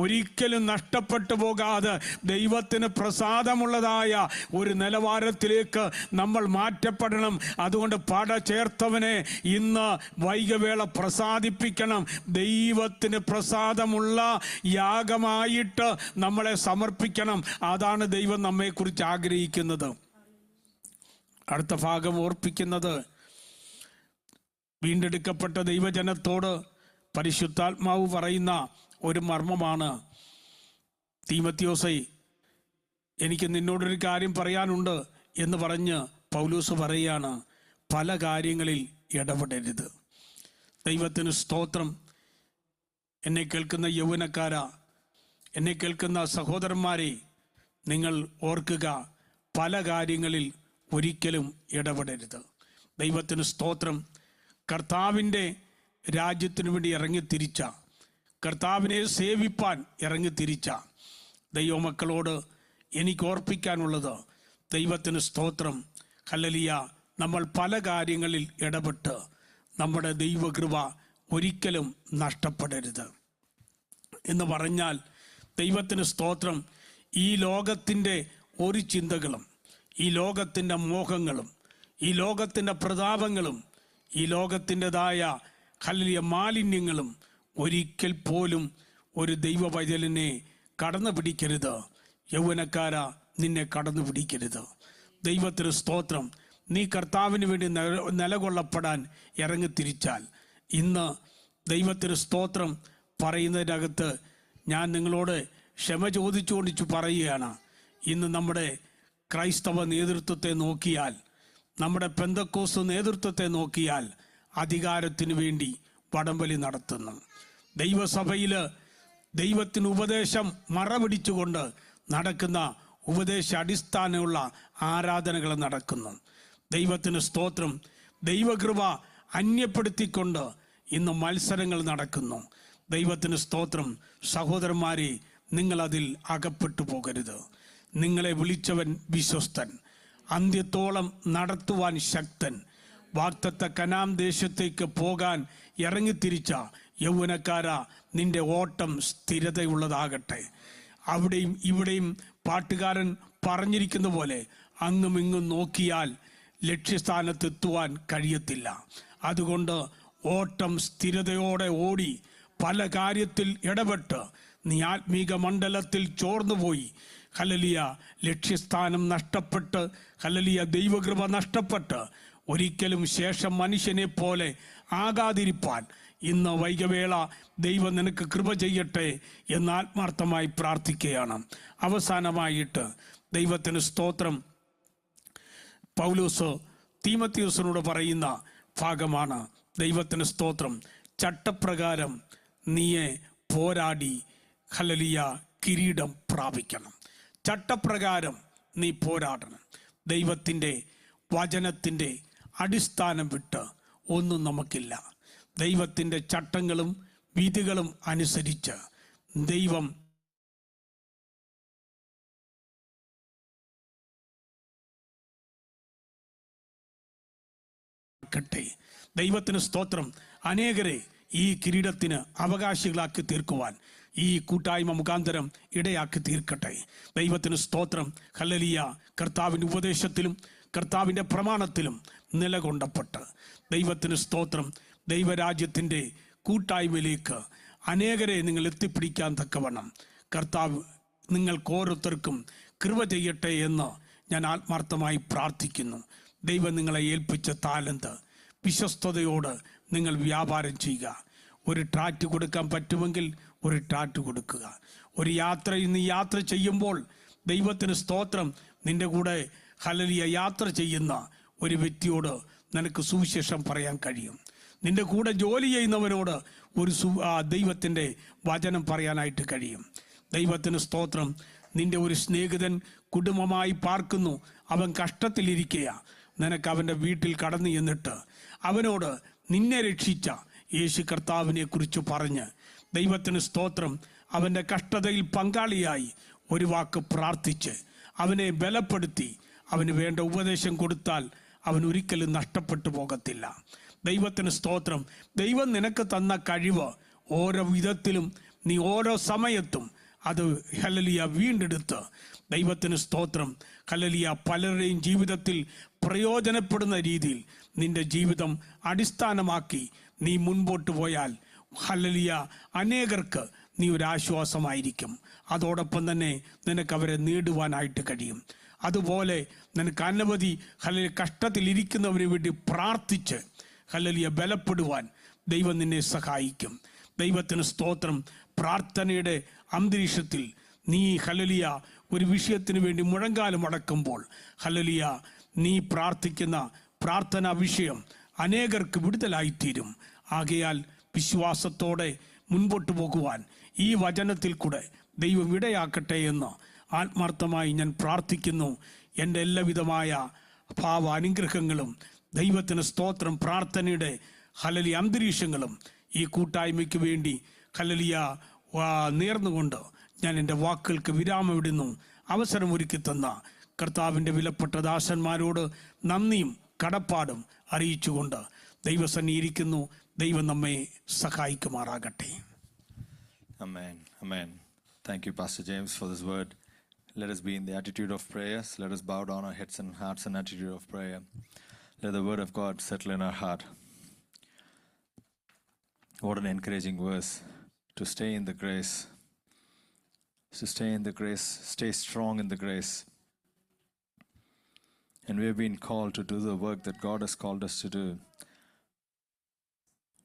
ഒരിക്കലും നഷ്ടപ്പെട്ടു പോകാതെ ദൈവത്തിന് പ്രസാദമുള്ളതായ ഒരു നിലവാരത്തിലേക്ക് നമ്മൾ മാറ്റപ്പെടണം. അതുകൊണ്ട് പട ചേർത്തവനെ ഇന്ന് വൈകവേള പ്രസാദിപ്പിക്കണം. ദൈവത്തിന് പ്രസാദമുള്ള യാഗമായിട്ട് നമ്മളെ സമർപ്പിക്കണം. അതാണ് ദൈവം നമ്മെക്കുറിച്ച് ആഗ്രഹിക്കുന്നത്. അടുത്ത ഭാഗം ഓർപ്പിക്കുന്നത് വീണ്ടെടുക്കപ്പെട്ട ദൈവജനത്തോട് പരിശുദ്ധാത്മാവ് പറയുന്ന ഒരു മർമ്മമാണ്. തീമോഥെയോസേ, എനിക്ക് നിന്നോടൊരു കാര്യം പറയാനുണ്ട് എന്ന് പറഞ്ഞ് പൗലോസ് പറയുകയാണ്, പല കാര്യങ്ങളിൽ ഇടപെടരുത്. ദൈവത്തിന് സ്തോത്രം. എന്നെ കേൾക്കുന്ന യൗവനക്കാരാ, എന്നെ കേൾക്കുന്ന സഹോദരന്മാരെ, നിങ്ങൾ ഓർക്കുക, പല കാര്യങ്ങളിൽ ഒരിക്കലും ഇടപെടരുത്. ദൈവത്തിന് സ്തോത്രം. കർത്താവിൻ്റെ രാജ്യത്തിനു വേണ്ടി ഇറങ്ങിത്തിരിച്ച, കർത്താവിനെ സേവിപ്പാൻ ഇറങ്ങിത്തിരിച്ച ദൈവമക്കളോട് എനിക്ക് ഓർപ്പിക്കാനുള്ളത്, ദൈവത്തിന് സ്തോത്രം, ഹല്ലേലൂയ, നമ്മൾ പല കാര്യങ്ങളിൽ ഇടപെട്ട് നമ്മുടെ ദൈവകൃപ ഒരിക്കലും നഷ്ടപ്പെടരുത്. എന്ന് പറഞ്ഞാൽ ദൈവത്തിന് സ്തോത്രം, ഈ ലോകത്തിൻ്റെ ഒരു ചിന്തകളും, ഈ ലോകത്തിൻ്റെ മോഹങ്ങളും, ഈ ലോകത്തിൻ്റെ പ്രതാപങ്ങളും, ഈ ലോകത്തിൻ്റെതായ ഹല്ലേലൂയ മാലിന്യങ്ങളും ഒരിക്കൽ പോലും ഒരു ദൈവപൈതലിനെ കടന്നു പിടിക്കരുത്. യൗവനക്കാരാ, നിന്നെ കടന്നു പിടിക്കരുത്. ദൈവത്തിന് സ്തോത്രം. നീ കർത്താവിന് വേണ്ടി നിലകൊള്ളപ്പെടാൻ ഇറങ്ങിത്തിരിച്ചാൽ, ഇന്ന് ദൈവത്തിന് സ്തോത്രം പറയുന്നതിനകത്ത് ഞാൻ നിങ്ങളോട് ക്ഷമ ചോദിച്ചുകൊണ്ട് പറയുകയാണ്. ഇന്ന് നമ്മുടെ ക്രൈസ്തവ നേതൃത്വത്തെ നോക്കിയാൽ, നമ്മുടെ പെന്തക്കോസ്ത് നേതൃത്വത്തെ നോക്കിയാൽ അധികാരത്തിന് വേണ്ടി വടംവലി നടത്തുന്നു. ദൈവസഭയിൽ ദൈവത്തിന് ഉപദേശം മറപിടിച്ചുകൊണ്ട് നടക്കുന്ന ഉപദേശ അടിസ്ഥാനമുള്ള ആരാധനകൾ നടക്കുന്നു. ദൈവത്തിന് സ്തോത്രം. ദൈവകൃപ അന്യപ്പെടുത്തിക്കൊണ്ട് ഇന്ന് മത്സരങ്ങൾ നടക്കുന്നു. ദൈവത്തിന് സ്തോത്രം. സഹോദരന്മാരെ, നിങ്ങളതിൽ അകപ്പെട്ടു പോകരുത്. നിങ്ങളെ വിളിച്ചവൻ വിശ്വസ്തൻ, അന്ത്യത്തോളം നടത്തുവാൻ ശക്തൻ. വാഗ്ദത്ത കനാൻ ദേശത്തേക്ക് പോകാൻ ഇറങ്ങിത്തിരിച്ച യൗവനക്കാരാ, നിന്റെ ഓട്ടം സ്ഥിരതയുള്ളതാകട്ടെ. അവിടെയും ഇവിടെയും പാട്ടുകാരൻ പറഞ്ഞിരിക്കുന്ന പോലെ അങ്ങും ഇങ്ങും നോക്കിയാൽ ലക്ഷ്യസ്ഥാനത്തെത്തുവാൻ കഴിയത്തില്ല. അതുകൊണ്ട് ഓട്ടം സ്ഥിരതയോടെ ഓടി പല കാര്യത്തിൽ ഇടപെട്ട് നീ ആത്മീക മണ്ഡലത്തിൽ ചോർന്നുപോയി ഹല്ലേലൂയ ലക്ഷ്യസ്ഥാനം നഷ്ടപ്പെട്ട്, ഹല്ലേലൂയ ദൈവകൃപ നഷ്ടപ്പെട്ട് ഒരിക്കലും ശേഷം മനുഷ്യനെ പോലെ ആകാതിരിപ്പാൻ ഇന്ന് വൈകവേള ദൈവം നിനക്ക് കൃപ ചെയ്യട്ടെ എന്ന് ആത്മാർത്ഥമായി പ്രാർത്ഥിക്കുകയാണ്. അവസാനമായിട്ട് ദൈവത്തിന് സ്തോത്രം, പൗലോസ് തീമോഥെയോസിനോട് പറയുന്ന ഭാഗമാണ്. ദൈവത്തിന് സ്തോത്രം. ചട്ടപ്രകാരം നീയെ പോരാടി ഹല്ലേലൂയ കിരീടം പ്രാപിക്കണം. ചട്ടപ്രകാരം നീ പോരാടണം. ദൈവത്തിൻ്റെ വചനത്തിൻ്റെ അടിസ്ഥാനം വിട്ട് ഒന്നും നമുക്കില്ല. ദൈവത്തിൻ്റെ ചട്ടങ്ങളും വിധികളും അനുസരിച്ച് ദൈവം ദൈവത്തിന് സ്തോത്രം. അനേകരെ ഈ കിരീടത്തിന് അവകാശികളാക്കി തീർക്കുവാൻ ഈ കൂട്ടായ്മ മുഖാന്തരം ഇടയാക്കി തീർക്കട്ടെ. ദൈവത്തിന് സ്തോത്രം. ഹല്ലേലൂയ. കർത്താവിൻ്റെ ഉപദേശത്തിലും കർത്താവിൻ്റെ പ്രമാണത്തിലും നിലകൊണ്ടപ്പെട്ട് ദൈവത്തിന് സ്തോത്രം. ദൈവരാജ്യത്തിൻ്റെ കൂട്ടായ്മയിലേക്ക് അനേകരെ നിങ്ങൾ എത്തിപ്പിടിക്കാൻ തക്കവണ്ണം കർത്താവ് നിങ്ങൾക്ക് ഓരോരുത്തർക്കും കൃപ ചെയ്യട്ടെ എന്ന് ഞാൻ ആത്മാർത്ഥമായി പ്രാർത്ഥിക്കുന്നു. ദൈവം നിങ്ങളെ ഏൽപ്പിച്ച താലന്ത് വിശ്വസ്തയോട് നിങ്ങൾ വ്യാപാരം ചെയ്യുക. ഒരു ട്രാറ്റ് കൊടുക്കാൻ പറ്റുമെങ്കിൽ ഒരു ട്രാറ്റ് കൊടുക്കുക. ഒരു ഇന്ന് യാത്ര ചെയ്യുമ്പോൾ ദൈവത്തിന് സ്തോത്രം, നിന്റെ കൂടെ ഹല്ലേലൂയ യാത്ര ചെയ്യുന്ന ഒരു വ്യക്തിയോട് നിനക്ക് സുവിശേഷം പറയാൻ കഴിയും. നിന്റെ കൂടെ ജോലി ചെയ്യുന്നവനോട് ഒരു ദൈവത്തിൻ്റെ വചനം പറയാനായിട്ട് കഴിയും. ദൈവത്തിന് സ്തോത്രം. നിന്റെ ഒരു സ്നേഹിതൻ കുടുംബമായി പാർക്കുന്നു, അവൻ കഷ്ടത്തിലിരിക്കുക, നിനക്ക് അവൻ്റെ വീട്ടിൽ കടന്നു ചെന്നിട്ട് അവനോട് നിന്നെ രക്ഷിച്ച യേശു കർത്താവിനെ കുറിച്ച് പറഞ്ഞ് ദൈവത്തിന് സ്തോത്രം അവൻ്റെ കഷ്ടതയിൽ പങ്കാളിയായി ഒരു വാക്ക് പ്രാർത്ഥിച്ച് അവനെ ബലപ്പെടുത്തി അവന് വേണ്ട ഉപദേശം കൊടുത്താൽ അവൻ ഒരിക്കലും നഷ്ടപ്പെട്ടു പോകത്തില്ല. ദൈവത്തിന് സ്തോത്രം. ദൈവം നിനക്ക് തന്ന കഴിവ് ഓരോ വിധത്തിലും നീ ഓരോ സമയത്തും അത് ഹല്ലേലൂയ വീണ്ടെടുത്ത് ദൈവത്തിന് സ്തോത്രം ഹല്ലേലൂയ പലരുടെയും ജീവിതത്തിൽ പ്രയോജനപ്പെടുന്ന രീതിയിൽ നിന്റെ ജീവിതം അടിസ്ഥാനമാക്കി നീ മുൻപോട്ട് പോയാൽ ഹല്ലേലൂയ അനേകർക്ക് നീ ഒരു ആശ്വാസമായിരിക്കും. അതോടൊപ്പം തന്നെ നിനക്ക് അവരെ നേടുവാനായിട്ട് കഴിയും. അതുപോലെ നിനക്ക് അനവധി ഹല്ലേലൂയ കഷ്ടത്തിലിരിക്കുന്നവരെ വേണ്ടി പ്രാർത്ഥിച്ച് ഹല്ലേലൂയ ബലപ്പെടുവാൻ ദൈവം നിന്നെ സഹായിക്കും. ദൈവത്തിന് സ്തോത്രം. പ്രാർത്ഥനയുടെ അന്തരീക്ഷത്തിൽ നീ ഹല്ലേലൂയ ഒരു വിഷയത്തിന് വേണ്ടി മുഴങ്കാലം അടക്കുമ്പോൾ ഹല്ലേലൂയ നീ പ്രാർത്ഥിക്കുന്ന പ്രാർത്ഥനാ വിഷയം അനേകർക്ക് വിടുതലായിത്തീരും. ആകയാൽ വിശ്വാസത്തോടെ മുൻപോട്ട് പോകുവാൻ ഈ വചനത്തിൽ കൂടെ ദൈവം ഇടയാക്കട്ടെ എന്ന് ആത്മാർത്ഥമായി ഞാൻ പ്രാർത്ഥിക്കുന്നു. എൻ്റെ എല്ലാവിധമായ അനുഗ്രഹങ്ങളും ദൈവത്തിന് സ്തോത്രം പ്രാർത്ഥനയുടെ ഹല്ലേലൂയ അന്തരീക്ഷങ്ങളും ഈ കൂട്ടായ്മയ്ക്ക് വേണ്ടി ഹല്ലേലൂയ നേർന്നുകൊണ്ട് ഞാൻ എൻ്റെ വാക്കുകൾക്ക് വിരാമമിടുന്നു. അവസരം ഒരുക്കി തന്ന കർത്താവിൻ്റെ വിലപ്പെട്ട ദാസന്മാരോട് നന്ദിയും കടപ്പാടും അറിയിച്ചുകൊണ്ട് ദൈവസന്നിധിയിരിക്കുന്നു. ദൈവം നമ്മെ സഹായിക്കുമാറാകട്ടെ. Amen. Amen. Thank you, Pastor James, for this word. Let us be in the attitude of prayers. Let us bow down our heads and hearts in attitude of prayer. Let the word of God settle in our heart. What an encouraging verse. To stay in the grace. To stay in the grace. Stay strong in the grace. And we have been called to do the work that God has called us to do.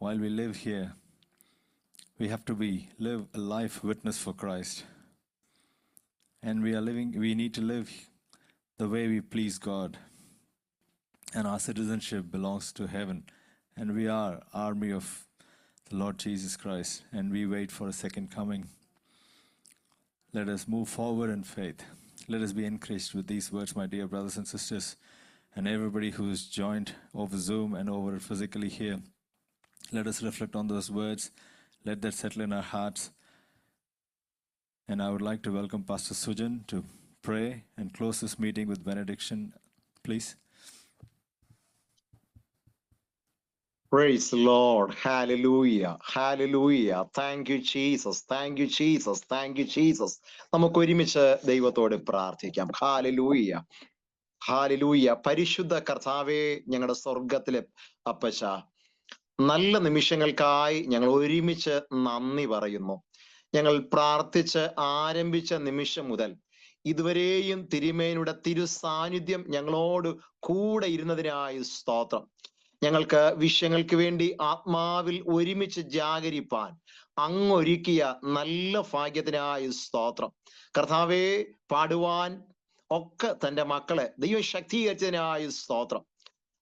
While we live here, we have to live a life witness for Christ. And we need to live the way we please God. And our citizenship belongs to heaven. And we are army of the Lord Jesus Christ. And we wait for a second coming. Let us move forward in faith. Let us be encouraged with these words, my dear brothers and sisters, and everybody who is joined over Zoom and over physically here. Let us reflect on those words. Let that settle in our hearts. And I would like to welcome Pastor Sujan to pray and close this meeting with benediction, please. Praise the Lord. Hallelujah. Hallelujah. Thank you, Jesus. Thank you, Jesus. Thank you, Jesus. നമുക്ക് ഒരുമിച്ച് ദൈവത്തോട് പ്രാർത്ഥിക്കാം. ഹാലലൂയ. ഹാലലൂയ. പരിശുദ്ധ കർത്താവേ, ഞങ്ങളുടെ സ്വർഗത്തിലെ അപ്പച്ച, നല്ല നിമിഷങ്ങൾക്കായി ഞങ്ങൾ ഒരുമിച്ച് നന്ദി പറയുന്നു. ഞങ്ങൾ പ്രാർത്ഥിച്ച് ആരംഭിച്ച നിമിഷം മുതൽ ഇതുവരെയും തിരുമേനിയുടെ തിരുസാന്നിധ്യം ഞങ്ങളോട് കൂടെ ഇരുന്നതിനായി സ്തോത്രം. ഞങ്ങൾക്ക് വിഷയങ്ങൾക്ക് വേണ്ടി ആത്മാവിൽ ഒരുമിച്ച് ജാഗരിപ്പാൻ അങ്ങൊരുക്കിയ നല്ല ഭാഗ്യത്തിനായി സ്തോത്രം. കർത്താവേ, പാടുവാൻ ഒക്കെ തൻ്റെ മക്കളെ ദൈവം ശക്തീകരിച്ചതിനായി സ്തോത്രം.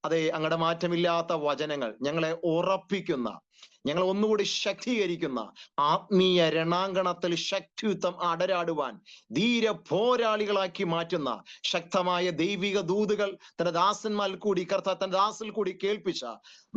അതെ, അങ്ങയുടെ മാറ്റമില്ലാത്ത വചനങ്ങൾ ഞങ്ങളെ ഉറപ്പിക്കുന്ന, ഞങ്ങൾ ഒന്നുകൂടി ശക്തീകരിക്കുന്ന, ആത്മീയ രണാങ്കണത്തിൽ ശക്തിയുക്തം അടരാടുവാൻ ധീര പോരാളികളാക്കി മാറ്റുന്ന ശക്തമായ ദൈവിക ദൂതുകൾ തന്റെ ദാസന്മാരിൽ കൂടി തന്റെ ദാസിൽ കൂടി കേൾപ്പിച്ച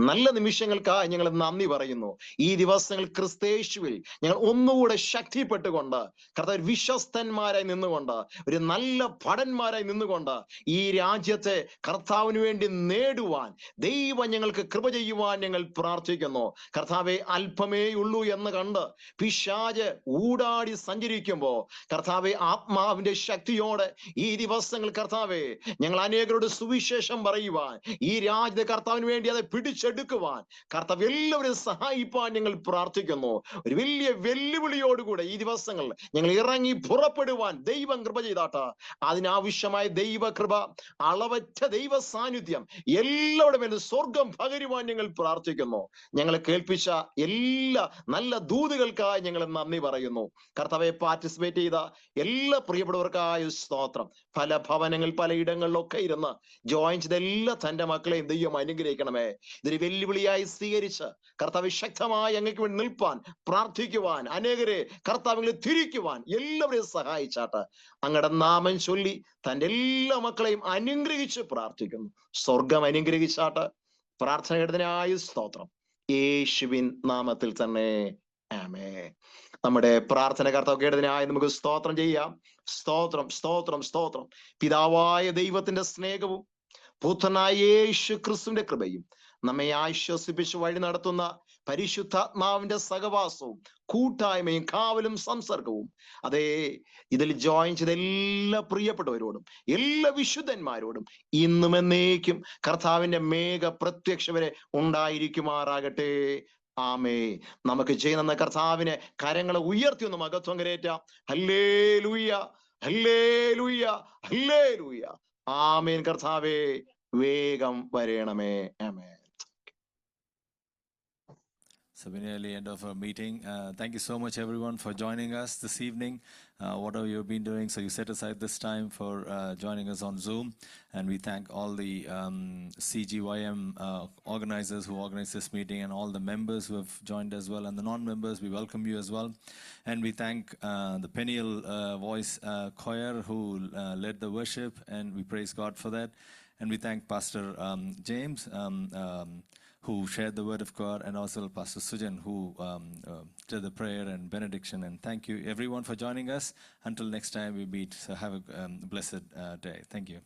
നല്ല നിമിഷങ്ങൾക്കായി ഞങ്ങൾ നന്ദി പറയുന്നു. ഈ ദിവസങ്ങൾ ക്രിസ്തയേശുവിൽ ഞങ്ങൾ ഒന്നുകൂടെ ശക്തിപ്പെട്ടുകൊണ്ട് കർത്താവ് വിശ്വസ്തന്മാരായി നിന്നുകൊണ്ട്, ഒരു നല്ല ഭടന്മാരായി നിന്നുകൊണ്ട് ഈ രാജ്യത്തെ കർത്താവിന് വേണ്ടി നേടുവാൻ ദൈവം ഞങ്ങൾക്ക് കൃപ ചെയ്യുവാൻ ഞങ്ങൾ പ്രാർത്ഥിക്കുന്നു. കർത്താവെ അല്പമേ ഉള്ളൂ എന്ന് കണ്ട് പിശാച് ഊടാടി സഞ്ചരിക്കുമ്പോ കർത്താവെ ആത്മാവിന്റെ ശക്തിയോടെ ഈ ദിവസങ്ങൾ കർത്താവെ ഞങ്ങൾ അനേകരോട് സുവിശേഷം പറയുവാൻ, ഈ രാജ്യത്തെ കർത്താവിന് വേണ്ടി അത് പിടിച്ചെടുക്കുവാൻ കർത്താവ് എല്ലാവരും സഹായിപ്പാൻ ഞങ്ങൾ പ്രാർത്ഥിക്കുന്നു. ഒരു വലിയ വെല്ലുവിളിയോടുകൂടെ ഈ ദിവസങ്ങൾ ഞങ്ങൾ ഇറങ്ങി പുറപ്പെടുവാൻ ദൈവം കൃപ ചെയ്താട്ട. അതിനാവശ്യമായ ദൈവകൃപ, അളവറ്റ ദൈവ സാന്നിധ്യം എല്ലാവരുടെ മേലും സ്വർഗം പകരുവാൻ ഞങ്ങൾ പ്രാർത്ഥിക്കുന്നു. ഞങ്ങളെ കേൾപ്പിച്ച എല്ലാ നല്ല ദൂതുകൾക്കായി ഞങ്ങൾ നന്ദി പറയുന്നു. കർത്താവെ പാർട്ടിസിപ്പേറ്റ് ചെയ്ത എല്ലാ പ്രിയപ്പെട്ടവർക്കായ സ്തോത്രം. പല ഭവനങ്ങൾ പലയിടങ്ങളിലൊക്കെ ഇരുന്ന് ജോയിൻ ചെയ്ത എല്ലാ തന്റെ മക്കളെയും ദൈവം അനുഗ്രഹിക്കണമേ. ഇതൊരു വെല്ലുവിളിയായി സ്വീകരിച്ച് കർത്താവ് ശക്തമായി അങ്ങേക്ക് വേണ്ടി നിൽപ്പാൻ, പ്രാർത്ഥിക്കുവാൻ, അനേകരെ കർത്താവിനെ തിരിക്കുവാൻ എല്ലാവരെയും സഹായിച്ചാട്ട് അങ്ങയുടെ നാമം ചൊല്ലി തന്റെ എല്ലാ മക്കളെയും അനുഗ്രഹിച്ച് പ്രാർത്ഥിക്കുന്നു. സ്വർഗം അനുഗ്രഹിച്ചാട്ട്. പ്രാർത്ഥന കേട്ടതിനായ സ്തോത്രം. യേശുവിൻ നാമത്തിൽ തന്നെ ആമേൻ. നമ്മുടെ പ്രാർത്ഥന കർത്താവ് കേട്ടതിനായി നമുക്ക് സ്തോത്രം ചെയ്യാം. സ്തോത്രം, സ്തോത്രം, സ്തോത്രം. പിതാവായ ദൈവത്തിന്റെ സ്നേഹവും പുത്രനായ യേശു ക്രിസ്തുവിന്റെ കൃപയും നമ്മെ ആശ്വസിപ്പിച്ച് വഴി നടത്തുന്ന പരിശുദ്ധാത്മാവിന്റെ സഹവാസവും കൂട്ടായ്മയും കാവലും സംസർഗവും അതേ ഇതിൽ ജോയിൻ ചെയ്ത എല്ലാ പ്രിയപ്പെട്ടവരോടും എല്ലാ വിശുദ്ധന്മാരോടും ഇന്നും എന്നേക്കും കർത്താവിന്റെ മേഘ പ്രത്യക്ഷ വരെ ഉണ്ടായിരിക്കുമാറാകട്ടെ. ആമേ. നമുക്ക് ചെയ്യുന്ന കർത്താവിനെ കരങ്ങളെ ഉയർത്തി ഒന്ന് മഹത്വം കരേറ്റാം. ഹല്ലേലൂയ, ഹല്ലേലൂയ, ഹല്ലേലൂയ. ആമേൻ. കർത്താവേ വേഗം വരേണമേ. ആമേൻ. So we're nearly end of our meeting. Thank you so much everyone for joining us this evening. Whatever you've been doing, so you set aside this time for joining us on Zoom, and we thank all the CGYM organizers who organized this meeting, and all the members who have joined as well, and the non-members, we welcome you as well. And we thank the Peniel Voice Choir who led the worship, and we praise God for that. And we thank Pastor James who shared the word of God, and also Pastor Sujan who did the prayer and benediction. And thank you everyone for joining us. Until next time we meet, so have a blessed day. Thank you.